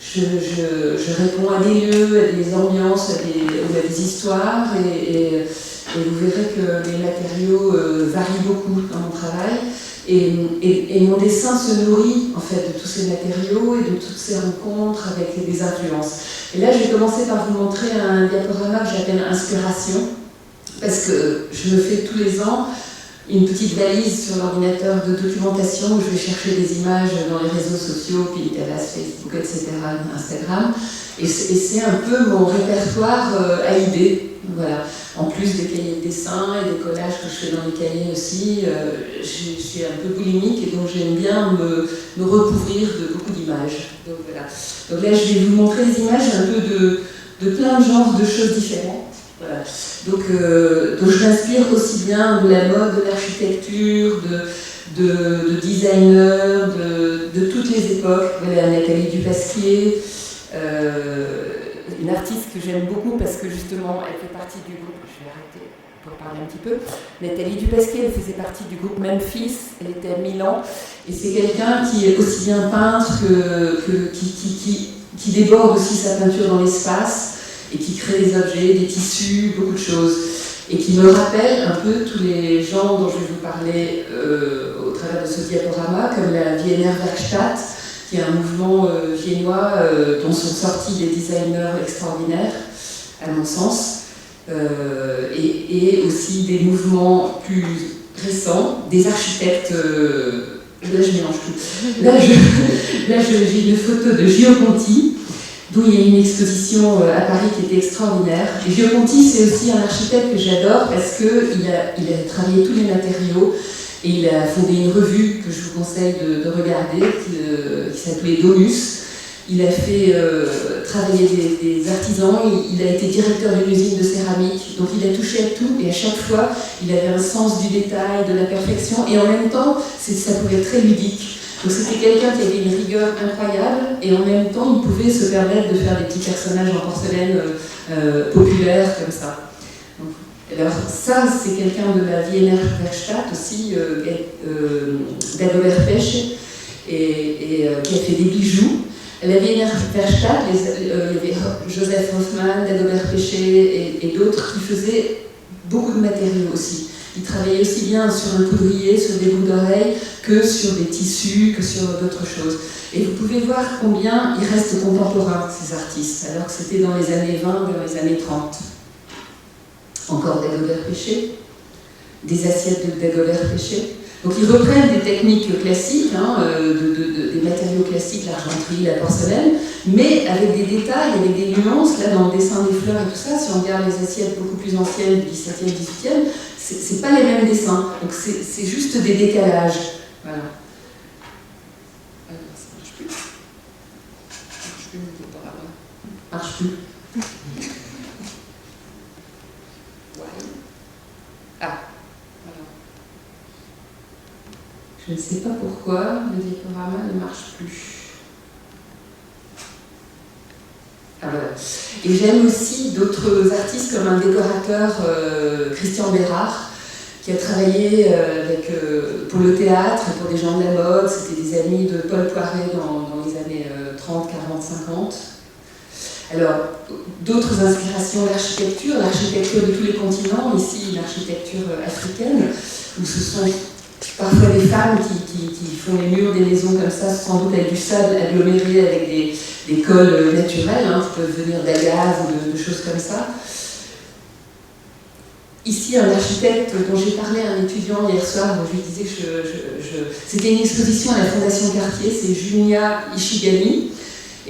je réponds à des lieux, à des ambiances, à des histoires, et Et vous verrez que les matériaux varient beaucoup dans mon travail. Et mon dessin se nourrit en fait de tous ces matériaux et de toutes ces rencontres avec des influences. Et là, je vais commencer par vous montrer un diaporama que j'appelle Inspiration, parce que je me fais tous les ans une petite valise sur l'ordinateur de documentation où je vais chercher des images dans les réseaux sociaux, Pinterest, Facebook, etc., Instagram. Et c'est un peu mon répertoire à idées. Voilà. En plus des cahiers de dessin et des collages que je fais dans les cahiers aussi, je suis un peu boulimique et donc j'aime bien me recouvrir de beaucoup d'images. Donc voilà. Donc là, je vais vous montrer des images un peu de plein de genres de choses différentes. Voilà. Donc je m'inspire aussi bien de la mode, de l'architecture, de designers, de toutes les époques. Voilà, Nathalie Dupasquier. Une artiste que j'aime beaucoup parce que justement elle fait partie du groupe, je vais arrêter pour parler un petit peu, Nathalie Dupasquier, elle faisait partie du groupe Memphis, elle était à Milan, et c'est quelqu'un qui est aussi bien peintre qui déborde aussi sa peinture dans l'espace et qui crée des objets, des tissus, beaucoup de choses, et qui me rappelle un peu tous les gens dont je vais vous parler au travers de ce diaporama, comme la Wiener Werkstatt, qui est un mouvement viennois dont sont sortis des designers extraordinaires, à mon sens, et aussi des mouvements plus récents, des architectes. Là, je mélange tout. Là, j'ai une photo de Gio Ponti, d'où il y a une exposition à Paris qui était extraordinaire. Et Gio Ponti, c'est aussi un architecte que j'adore parce qu'il a travaillé tous les matériaux. Et il a fondé une revue que je vous conseille de regarder, qui s'appelait Domus. Il a fait travailler des artisans, il a été directeur d'une usine de céramique, donc il a touché à tout, et à chaque fois, il avait un sens du détail, de la perfection, et en même temps, ça pouvait être très ludique. Donc c'était quelqu'un qui avait une rigueur incroyable, et en même temps, il pouvait se permettre de faire des petits personnages en porcelaine populaires, comme ça. Alors ça, c'est quelqu'un de la Wiener Werkstatt aussi, Dagobert Pesce, et qui a fait des bijoux. La Wiener Werkstatt, il y avait Joseph Hoffmann, Dagobert Pesce et d'autres qui faisaient beaucoup de matériaux aussi. Ils travaillaient aussi bien sur un poudrier, sur des bouts d'oreilles, que sur des tissus, que sur d'autres choses. Et vous pouvez voir combien ils restent contemporains, ces artistes, alors que c'était dans les années 20, dans les années 30. Encore Dagobert Pesce, des assiettes de Dagobert Pesce. Donc ils reprennent des techniques classiques, des matériaux classiques, l'argenterie, la porcelaine, mais avec des détails, avec des nuances. Là, dans le dessin des fleurs et tout ça, si on regarde les assiettes beaucoup plus anciennes, du XVIIe, XVIIIe, c'est pas les mêmes dessins. Donc c'est juste des décalages. Voilà. Ça marche plus. Marche plus. Ah, voilà. Je ne sais pas pourquoi le diaporama ne marche plus. Ah voilà. Et j'aime aussi d'autres artistes comme un décorateur, Christian Bérard, qui a travaillé pour le théâtre, pour des gens de la mode. C'était des amis de Paul Poiret dans les années 30, 40, 50. Alors, d'autres inspirations, l'architecture de tous les continents, ici l'architecture africaine, où ce sont parfois des femmes qui font les murs des maisons comme ça, sans doute avec du sable aggloméré, avec des colles naturelles, qui peuvent venir d'agave ou de choses comme ça. Ici, un architecte dont j'ai parlé à un étudiant hier soir, je lui disais que c'était une exposition à la Fondation Cartier, c'est Junya Ishigami.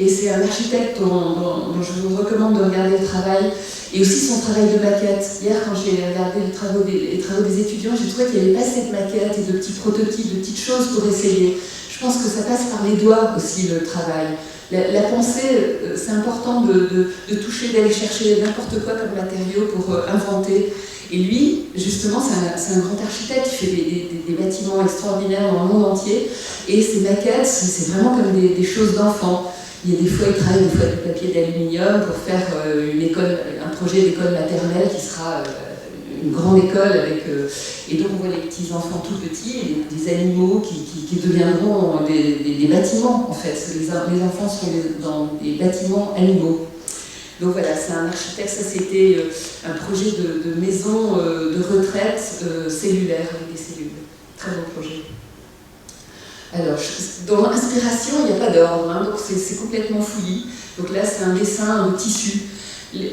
Et c'est un architecte dont je vous recommande de regarder le travail, et aussi son travail de maquette. Hier, quand j'ai regardé les travaux des étudiants, j'ai trouvé qu'il n'y avait pas assez de maquettes et de petits prototypes, de petites choses pour essayer. Je pense que ça passe par les doigts aussi, le travail. La pensée, c'est important de toucher, d'aller chercher n'importe quoi comme matériau pour inventer. Et lui, justement, c'est un grand architecte qui fait des bâtiments extraordinaires dans le monde entier. Et ces maquettes, c'est vraiment comme des choses d'enfants. Il y a des fois, il travaille des fois avec du papier d'aluminium pour faire un projet d'école maternelle qui sera une grande école avec... et donc on voit les petits enfants tout petits, et des animaux qui deviendront des bâtiments en fait. Les enfants sont dans des bâtiments animaux. Donc voilà, c'est un architecte, ça c'était un projet de maison de retraite cellulaire avec des cellules. Très bon projet. Alors, dans l'inspiration, il n'y a pas d'ordre, hein, donc c'est complètement fouillis. Donc là, c'est un dessin de tissu.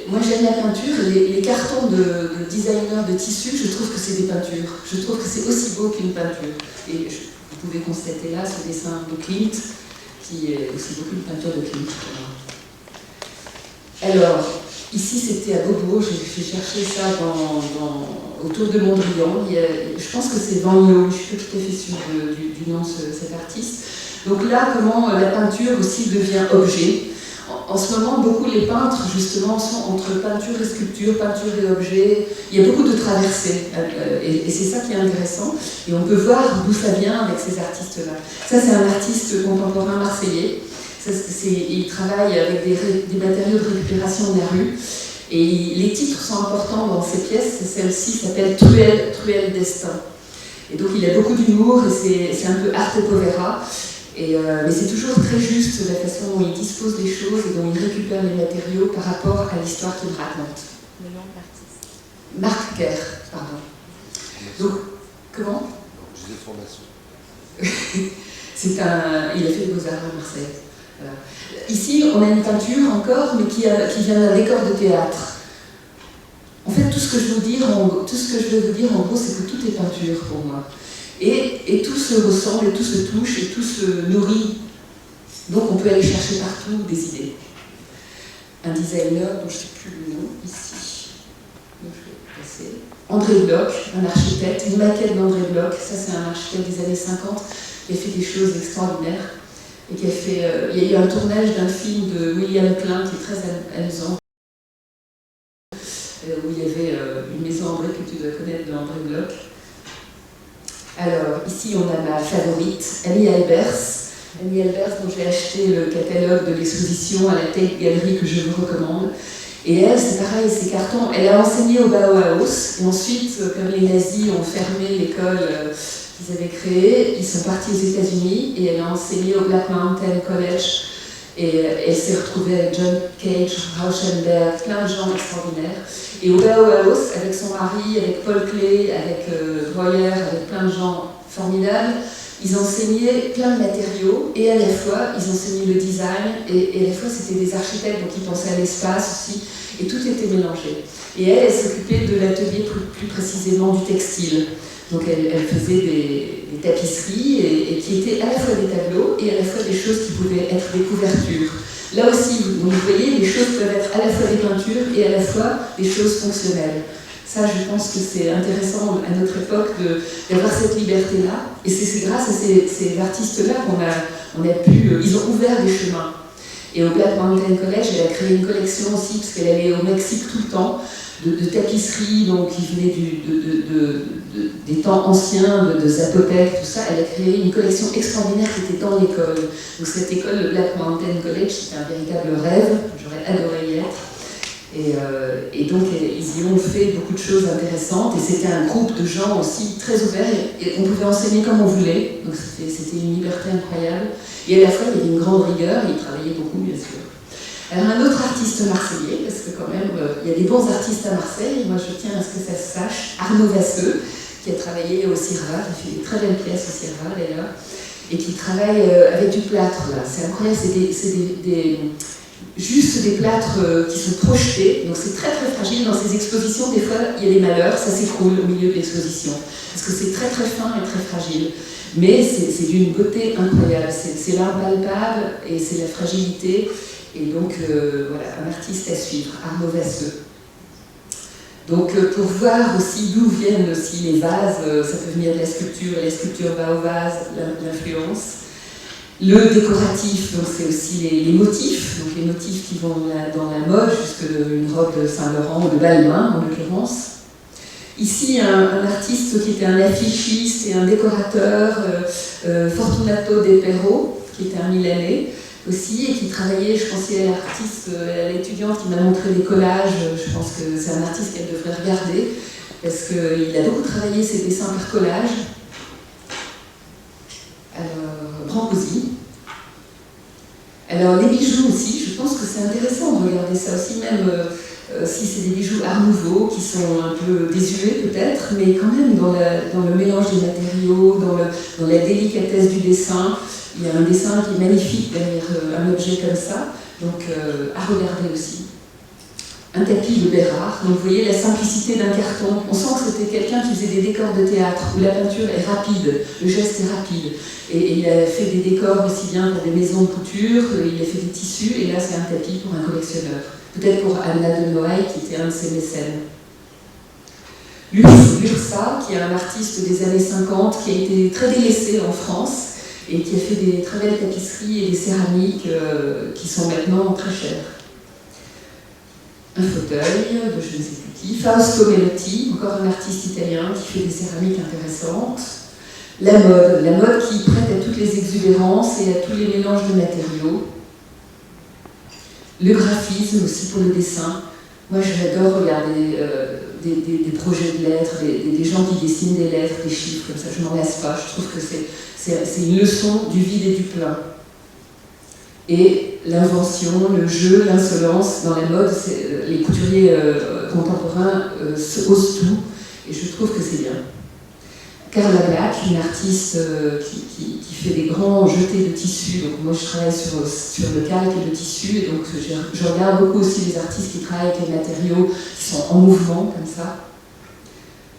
Moi, j'aime la peinture. Les cartons de designers de tissu, je trouve que c'est des peintures. Je trouve que c'est aussi beau qu'une peinture. Et vous pouvez constater là ce dessin de Klimt, qui est aussi beaucoup une peinture de Klimt. Alors, ici, c'était à Beaubourg. J'ai cherché ça autour de Mondrian. Je pense que c'est Van Loo, je ne suis pas tout à fait sûre du nom de cet artiste. Donc là, comment la peinture aussi devient objet. En ce moment, beaucoup les peintres, justement, sont entre peinture et sculpture, peinture et objet. Il y a beaucoup de traversées, et c'est ça qui est intéressant. Et on peut voir d'où ça vient avec ces artistes-là. Ça, c'est un artiste contemporain marseillais. Il travaille avec des matériaux de récupération de la rue. Et les titres sont importants dans ces pièces. Celle-ci s'appelle Truelle Destin. Et donc, il a beaucoup d'humour, et c'est un peu arte povera. Mais c'est toujours très juste la façon dont il dispose les choses et dont il récupère les matériaux par rapport à l'histoire qu'il raconte. Le nom de l'artiste. Marc Kerr, pardon. Donc, comment? J'ai des formations. Il a fait les Beaux-Arts à Marseille. Voilà. Ici, on a une peinture encore, mais qui vient d'un décor de théâtre. En fait, tout ce que je veux vous dire en gros, c'est que tout est peinture pour moi. Et tout se ressemble, et tout se touche, et tout se nourrit. Donc on peut aller chercher partout des idées. Un designer dont je ne sais plus le nom, ici. Donc je vais passer. André Bloch, un architecte, une maquette d'André Bloch. Ça, c'est un architecte des années 50 qui a fait des choses extraordinaires. Et qui a fait. Il y a eu un tournage d'un film de William Klein qui est très amusant. Où il y avait une maison en briques que tu dois connaître de André Bloch. Alors, ici, on a ma favorite, Annie Albers. Annie Albers, dont j'ai acheté le catalogue de l'exposition à la Tate Gallery que je vous recommande. Et elle, c'est pareil, ces cartons, elle a enseigné au Bauhaus. Et ensuite, comme les nazis ont fermé l'école qu'ils avaient créée, ils sont partis aux États-Unis et elle a enseigné au Black Mountain College. Et elle s'est retrouvée avec John Cage, Rauschenberg, plein de gens extraordinaires. Et au Bauhaus, avec son mari, avec Paul Klee, avec Breuer, avec plein de gens formidables, ils enseignaient plein de matériaux et à la fois, ils enseignaient le design et à la fois, c'était des architectes, donc ils pensaient à l'espace aussi, et tout était mélangé. Et elle s'occupait de l'atelier plus précisément du textile. Donc elle faisait des tapisseries et qui étaient à la fois des tableaux et à la fois des choses qui pouvaient être des couvertures. Là aussi, vous voyez, les choses peuvent être à la fois des peintures et à la fois des choses fonctionnelles. Ça, je pense que c'est intéressant à notre époque d'avoir cette liberté-là. Et c'est grâce à ces artistes-là qu'on a pu... ils ont ouvert des chemins. Et au Black Mountain College, elle a créé une collection aussi, parce qu'elle allait au Mexique tout le temps, de tapisseries donc, qui venaient des temps anciens, de Zapotec, tout ça. Elle a créé une collection extraordinaire qui était dans l'école. Donc cette école, le Black Mountain College, c'était un véritable rêve. J'aurais adoré y être. Et donc ils y ont fait beaucoup de choses intéressantes. Et c'était un groupe de gens aussi très ouverts. Et on pouvait enseigner comme on voulait. Donc c'était une liberté incroyable. Et à la fois, il y avait une grande rigueur. Et ils travaillaient beaucoup, bien sûr. Alors un autre artiste marseillais, parce que quand même, il y a des bons artistes à Marseille, moi je tiens à ce que ça se sache, Arnaud Vasseux, qui a travaillé au CIRVA, qui a fait des très belles pièces au CIRVA d'ailleurs, et qui travaille avec du plâtre, là. C'est incroyable, c'est juste des plâtres qui sont projetés, donc c'est très très fragile. Dans ces expositions, des fois, il y a des malheurs, ça s'écroule au milieu de l'exposition, parce que c'est très très fin et très fragile. Mais c'est d'une beauté incroyable, c'est l'impalpable et c'est la fragilité. Et donc, voilà, un artiste à suivre, Arnaud Vasseux. Donc, pour voir aussi d'où viennent aussi les vases, ça peut venir de la sculpture, et la sculpture va au vase, l'influence. Le décoratif, donc c'est aussi les motifs, donc les motifs qui vont dans la mode, jusque une robe de Saint-Laurent ou de Balmain, en l'occurrence. Ici, un artiste qui était un affichiste et un décorateur, Fortunato De Perro, qui était un Milanais, aussi, et qui travaillait, je pensais à l'artiste, à l'étudiante qui m'a montré les collages, je pense que c'est un artiste qu'elle devrait regarder, parce qu'il a beaucoup travaillé ses dessins par collage. Alors, Brancusi. Alors, les bijoux aussi, je je pense que c'est intéressant de regarder ça aussi, même si c'est des bijoux art nouveau, qui sont un peu désuets peut-être, mais quand même dans le mélange des matériaux, dans la délicatesse du dessin. Il y a un dessin qui est magnifique derrière un objet comme ça, donc à regarder aussi. Un tapis de Bérard, donc vous voyez la simplicité d'un carton. On sent que c'était quelqu'un qui faisait des décors de théâtre, où la peinture est rapide, le geste est rapide. Et il a fait des décors aussi bien pour des maisons de couture, il a fait des tissus, et là c'est un tapis pour un collectionneur. Peut-être pour Anna de Noailles, qui était un de ses mécènes. Lursa, qui est un artiste des années 50, qui a été très délaissé en France, et qui a fait des très belles tapisseries et des céramiques qui sont maintenant très chères. Un fauteuil de je ne sais plus qui. Fausto Melotti, encore un artiste italien qui fait des céramiques intéressantes. La mode qui prête à toutes les exubérances et à tous les mélanges de matériaux. Le graphisme aussi pour le dessin. Moi j'adore regarder des projets de lettres, des gens qui dessinent des lettres, des chiffres comme ça, je m'en lasse pas, je trouve que c'est une leçon du vide et du plein. Et l'invention, le jeu, l'insolence dans la mode, les couturiers contemporains osent tout, et je trouve que c'est bien. Carla Black, une artiste qui fait des grands jetés de tissus, donc moi je travaille sur le calque et le tissu, et donc je regarde beaucoup aussi les artistes qui travaillent avec les matériaux qui sont en mouvement, comme ça.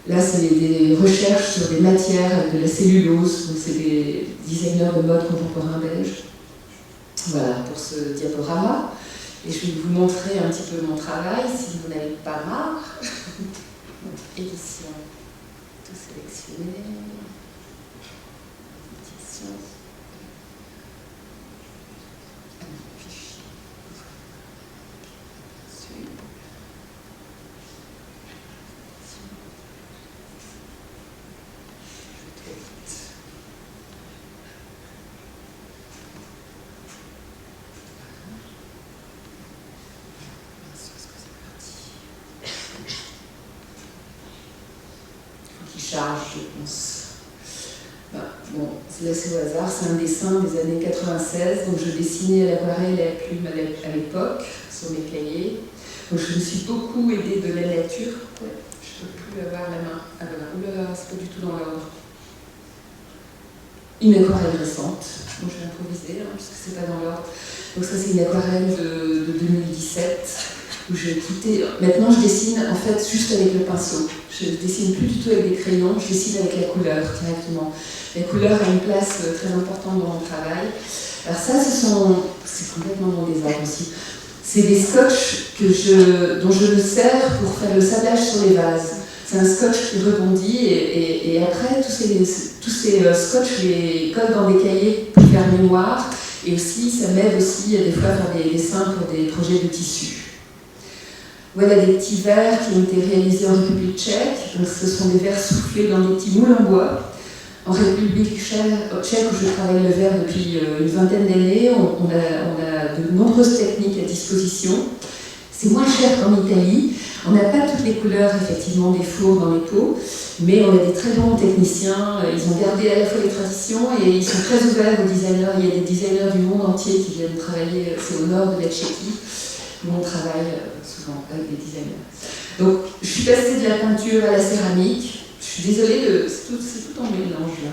Là, c'est des recherches sur des matières avec de la cellulose, donc c'est des designers de mode contemporains belges. Voilà pour ce diaporama. Et je vais vous montrer un petit peu mon travail, si vous n'avez pas marre. Édition, tout sélectionné. Édition. Fichier. Charge, je pense. Bon, là c'est au hasard, c'est un dessin des années 96, donc je dessinais à l'aquarelle et à la plume à l'époque, sur mes cahiers. Donc je me suis beaucoup aidée de la nature. Ouais, je ne peux plus avoir la main. Ah voilà, oula, c'est pas du tout dans l'ordre. Une aquarelle récente, donc je vais improviser, puisque c'est pas dans l'ordre. Donc ça c'est une aquarelle de 2017. Où je quittais. Maintenant, je dessine en fait juste avec le pinceau. Je dessine plus du tout avec des crayons, je dessine avec la couleur directement. La couleur a une place très importante dans mon travail. Alors ça, c'est complètement mon désordre aussi. C'est des scotch dont je me sers pour faire le sablage sur les vases. C'est un scotch qui rebondit et après, tous ces scotch, je les colle dans des cahiers pour faire mémoire. Et aussi, ça m'aide aussi des fois à faire des dessins pour des projets de tissu. Voilà des petits verres qui ont été réalisés en République tchèque. Donc, ce sont des verres soufflés dans des petits moules en bois. En République tchèque, où je travaille le verre depuis une vingtaine d'années, on a de nombreuses techniques à disposition. C'est moins cher qu'en Italie. On n'a pas toutes les couleurs, effectivement, des fours dans les pots, mais on a des très bons techniciens. Ils ont gardé à la fois les traditions et ils sont très ouverts aux designers. Il y a des designers du monde entier qui viennent travailler. C'est au nord de la Tchéquie où on travaille souvent avec des designers. Donc, je suis passée de la peinture à la céramique. Je suis désolée, c'est tout en mélange là.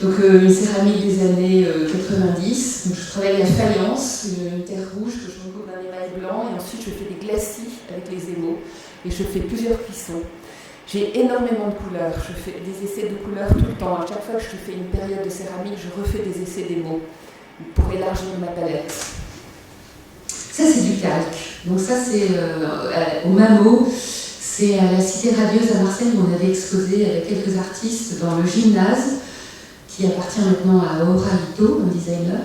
Donc une céramique des années 90. Donc, je travaille la faïence, une terre rouge que je recouvre d'un émail blanc, et ensuite je fais des glacis avec les émaux et je fais plusieurs cuissons. J'ai énormément de couleurs, je fais des essais de couleurs tout le temps. À chaque fois que je fais une période de céramique, je refais des essais d'émaux pour élargir ma palette. Ça c'est du calque. Donc ça c'est au Mamo. C'est à la Cité Radieuse à Marseille où on avait exposé avec quelques artistes dans le gymnase, qui appartient maintenant à Oralito, un designer.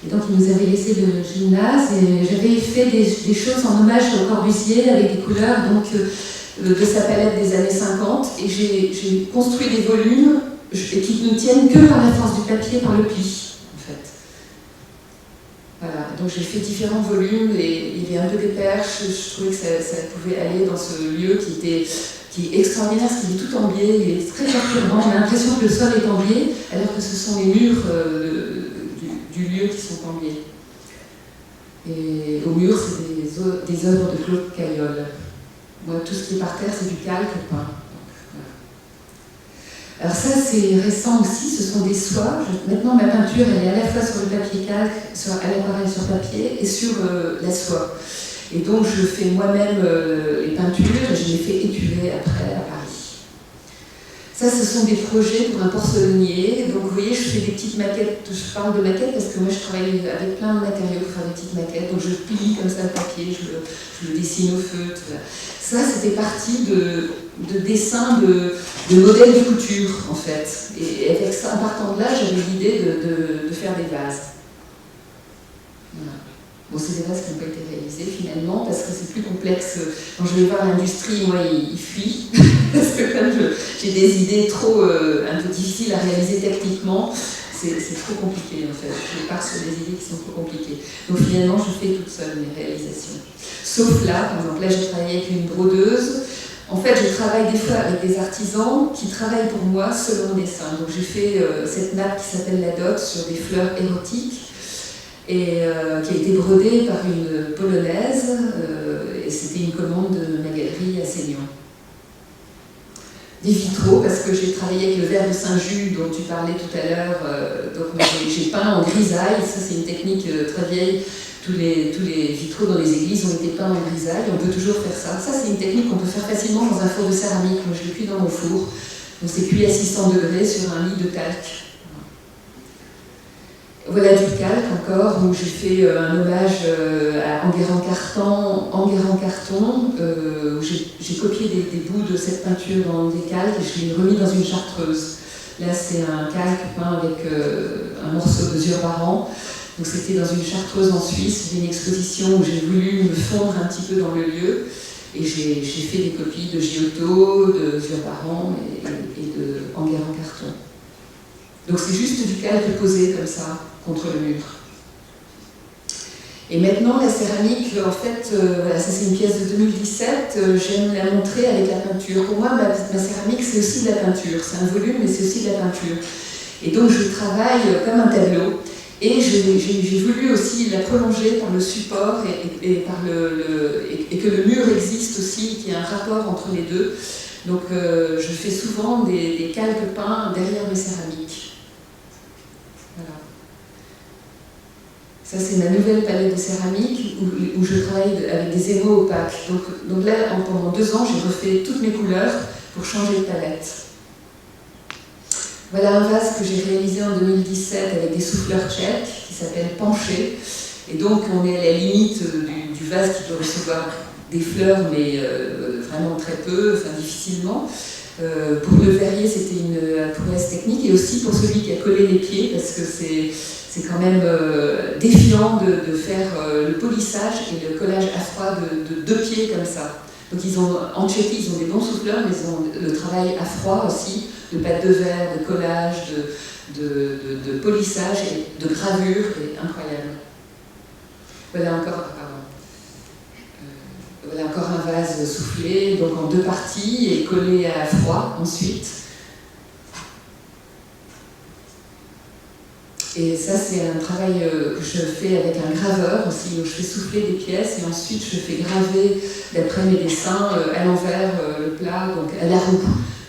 Et donc il nous avait laissé le gymnase et j'avais fait des choses en hommage au Corbusier avec des couleurs de sa palette des années 50. Et j'ai construit des volumes et qui ne tiennent que par la force du papier, par le pli. Voilà, donc j'ai fait différents volumes et il y avait un peu des perches, je trouvais que ça pouvait aller dans ce lieu qui est extraordinaire, parce qu'il est tout en biais, il est très perturbant, on a l'impression que le sol est en biais, alors que ce sont les murs du lieu qui sont en biais. Et au mur, c'est des œuvres de Claude Caillol. Moi, tout ce qui est par terre, c'est du calque peint. Alors ça, c'est récent aussi, ce sont des soies. Maintenant, ma peinture, elle est à la fois sur le papier calque, à l'aquarelle sur papier et sur la soie. Et donc, je fais moi-même les peintures et je les fais étuver après à Paris. Ça, ce sont des projets pour un porcelainier. Donc, vous voyez, je fais des petites maquettes. Je parle de maquettes parce que moi, je travaille avec plein de matériaux pour faire des petites maquettes. Donc, je plie comme ça le papier, je le dessine au feutre. Ça, c'était parti de dessins de modèles de couture, en fait. Et avec ça, en partant de là, j'avais l'idée de faire des vases. Voilà. Bon, c'est des vases qui n'ont pas été réalisés finalement, parce que c'est plus complexe. Quand je vais voir l'industrie, moi, il fuit. Parce que comme j'ai des idées trop un peu difficiles à réaliser techniquement, c'est trop compliqué en fait. Je pars sur des idées qui sont trop compliquées. Donc finalement, je fais toute seule mes réalisations. Sauf là, par exemple, là j'ai travaillé avec une brodeuse. En fait, je travaille des fois avec des artisans qui travaillent pour moi selon le dessin. Donc j'ai fait cette nappe qui s'appelle la dot sur des fleurs érotiques et qui a été brodée par une Polonaise et c'était une commande de ma galerie à Seignan. Des vitraux, parce que j'ai travaillé avec le verre de Saint-Just dont tu parlais tout à l'heure, donc j'ai peint en grisaille, ça c'est une technique très vieille. Tous les vitraux dans les églises ont été peints en grisaille, on peut toujours faire ça. Ça, c'est une technique qu'on peut faire facilement dans un four de céramique. Moi, je le cuis dans mon four. Donc, c'est cuit à 600 degrés sur un lit de calque. Voilà du calque encore, où j'ai fait un hommage à Enguerrand Carton, où j'ai copié des bouts de cette peinture dans des calques et je l'ai remis dans une chartreuse. Là, c'est un calque peint avec un morceau de Zurbaran. Donc c'était dans une chartreuse en Suisse, c'était une exposition où j'ai voulu me fondre un petit peu dans le lieu et j'ai fait des copies de Giotto, de Zurbaran et de Enguerrand Carton. Donc c'est juste du calque posé comme ça, contre le mur. Et maintenant la céramique, en fait, voilà, ça c'est une pièce de 2017, j'aime la montrer avec la peinture. Pour moi, ma céramique c'est aussi de la peinture, c'est un volume mais c'est aussi de la peinture. Et donc je travaille comme un tableau. Et j'ai voulu aussi la prolonger par le support et que le mur existe aussi, qu'il y ait un rapport entre les deux. Donc je fais souvent des calques peints derrière mes céramiques. Voilà. Ça c'est ma nouvelle palette de céramique où je travaille avec des émaux opaques. Donc là, pendant 2 ans, j'ai refait toutes mes couleurs pour changer de palette. Voilà un vase que j'ai réalisé en 2017 avec des souffleurs tchèques qui s'appelle Penché. Et donc on est à la limite du vase qui peut recevoir des fleurs, mais vraiment très peu, enfin difficilement. Pour le verrier, c'était une prouesse technique et aussi pour celui qui a collé les pieds, parce que c'est quand même défiant de faire le polissage et le collage à froid de 2 pieds comme ça. Donc en Tchéquie, ils ont des bons souffleurs, mais ils ont le travail à froid aussi, de pâte de verre, de collage, de polissage et de gravure, est incroyable. Voilà encore un vase soufflé, donc en 2 parties et collé à froid ensuite. Et ça, c'est un travail que je fais avec un graveur aussi, où je fais souffler des pièces et ensuite je fais graver, d'après mes dessins, à l'envers le plat, donc à la roue.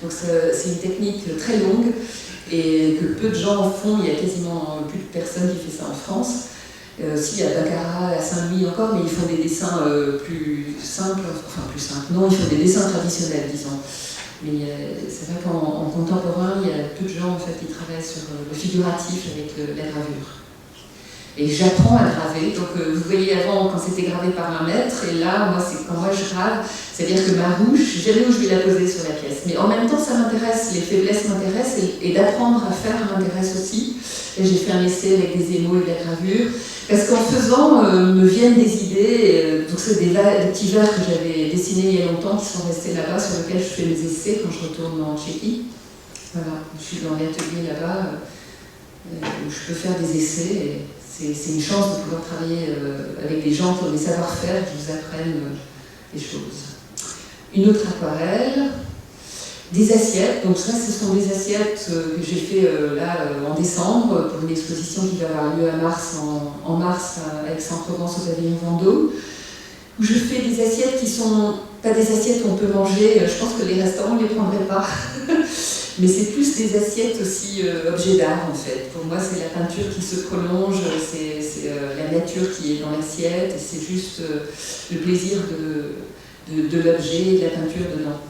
Donc c'est une technique très longue et que peu de gens font. Il y a quasiment plus de personnes qui font ça en France. Si, à Baccarat, à Saint-Louis encore, mais ils font des dessins plus simples, non, ils font des dessins traditionnels, disons. Mais c'est vrai qu'en contemporain, il y a peu de gens en fait, qui travaillent sur le figuratif avec la gravure. Et j'apprends à graver, donc vous voyez avant quand c'était gravé par un maître, et là, quand moi je grave, c'est-à-dire que ma rouge, je sais jamais où je vais la poser sur la pièce. Mais en même temps, ça m'intéresse, les faiblesses m'intéressent, et d'apprendre à faire m'intéresse aussi. Et j'ai fait un essai avec des émaux et de la gravure, parce qu'en faisant, me viennent des idées, donc c'est des petits verres que j'avais dessinés il y a longtemps, qui sont restés là-bas, sur lesquels je fais mes essais quand je retourne en Tchéquie. Voilà, je suis dans l'atelier là-bas, où je peux faire des essais, et c'est une chance de pouvoir travailler avec des gens qui ont des savoir-faire, qui vous apprennent des choses. Une autre aquarelle. Des assiettes, donc ça ce sont des assiettes que j'ai fait en décembre pour une exposition qui va avoir lieu en mars à Aix-en-Provence au pavillon Vendôme, où je fais des assiettes qui sont pas des assiettes qu'on peut manger, je pense que les restaurants ne les prendraient pas, mais c'est plus des assiettes aussi objets d'art en fait. Pour moi c'est la peinture qui se prolonge, c'est la nature qui est dans l'assiette, et c'est juste le plaisir de l'objet et de la peinture dedans.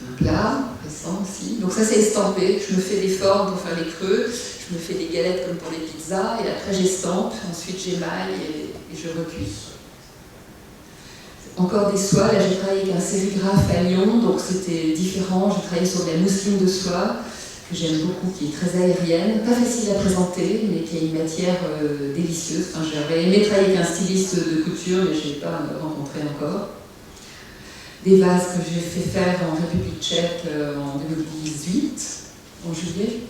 Un plat récent aussi. Donc ça c'est estampé, je me fais des formes pour faire les creux, je me fais des galettes comme pour les pizzas, et après j'estampe, ensuite j'émaille et je recuis. Encore des soies, là j'ai travaillé avec un sérigraphe à Lyon, donc c'était différent, j'ai travaillé sur de la mousseline de soie, que j'aime beaucoup, qui est très aérienne, pas facile à présenter, mais qui a une matière délicieuse. Enfin, j'aurais aimé travailler avec un styliste de couture, mais je n'ai pas rencontré encore. Des vases que j'ai fait faire en République tchèque en 2018, en juillet.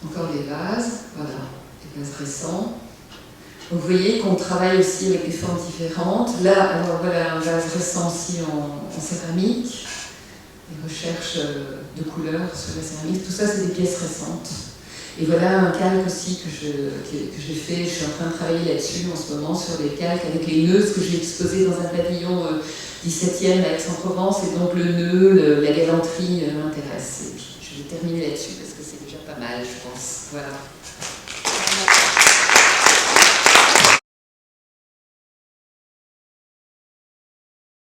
Encore des vases, voilà, des vases récents. Donc vous voyez qu'on travaille aussi avec des formes différentes. Là, alors voilà un vase récent aussi en céramique, des recherches de couleurs sur la céramique. Tout ça, c'est des pièces récentes. Et voilà un calque aussi que j'ai fait, je suis en train de travailler là-dessus en ce moment, sur des calques avec les nœuds, ce que j'ai exposé dans un pavillon 17e à Aix-en-Provence, et donc le nœud, la galanterie m'intéresse. Et puis je vais terminer là-dessus parce que c'est déjà pas mal, je pense. Voilà.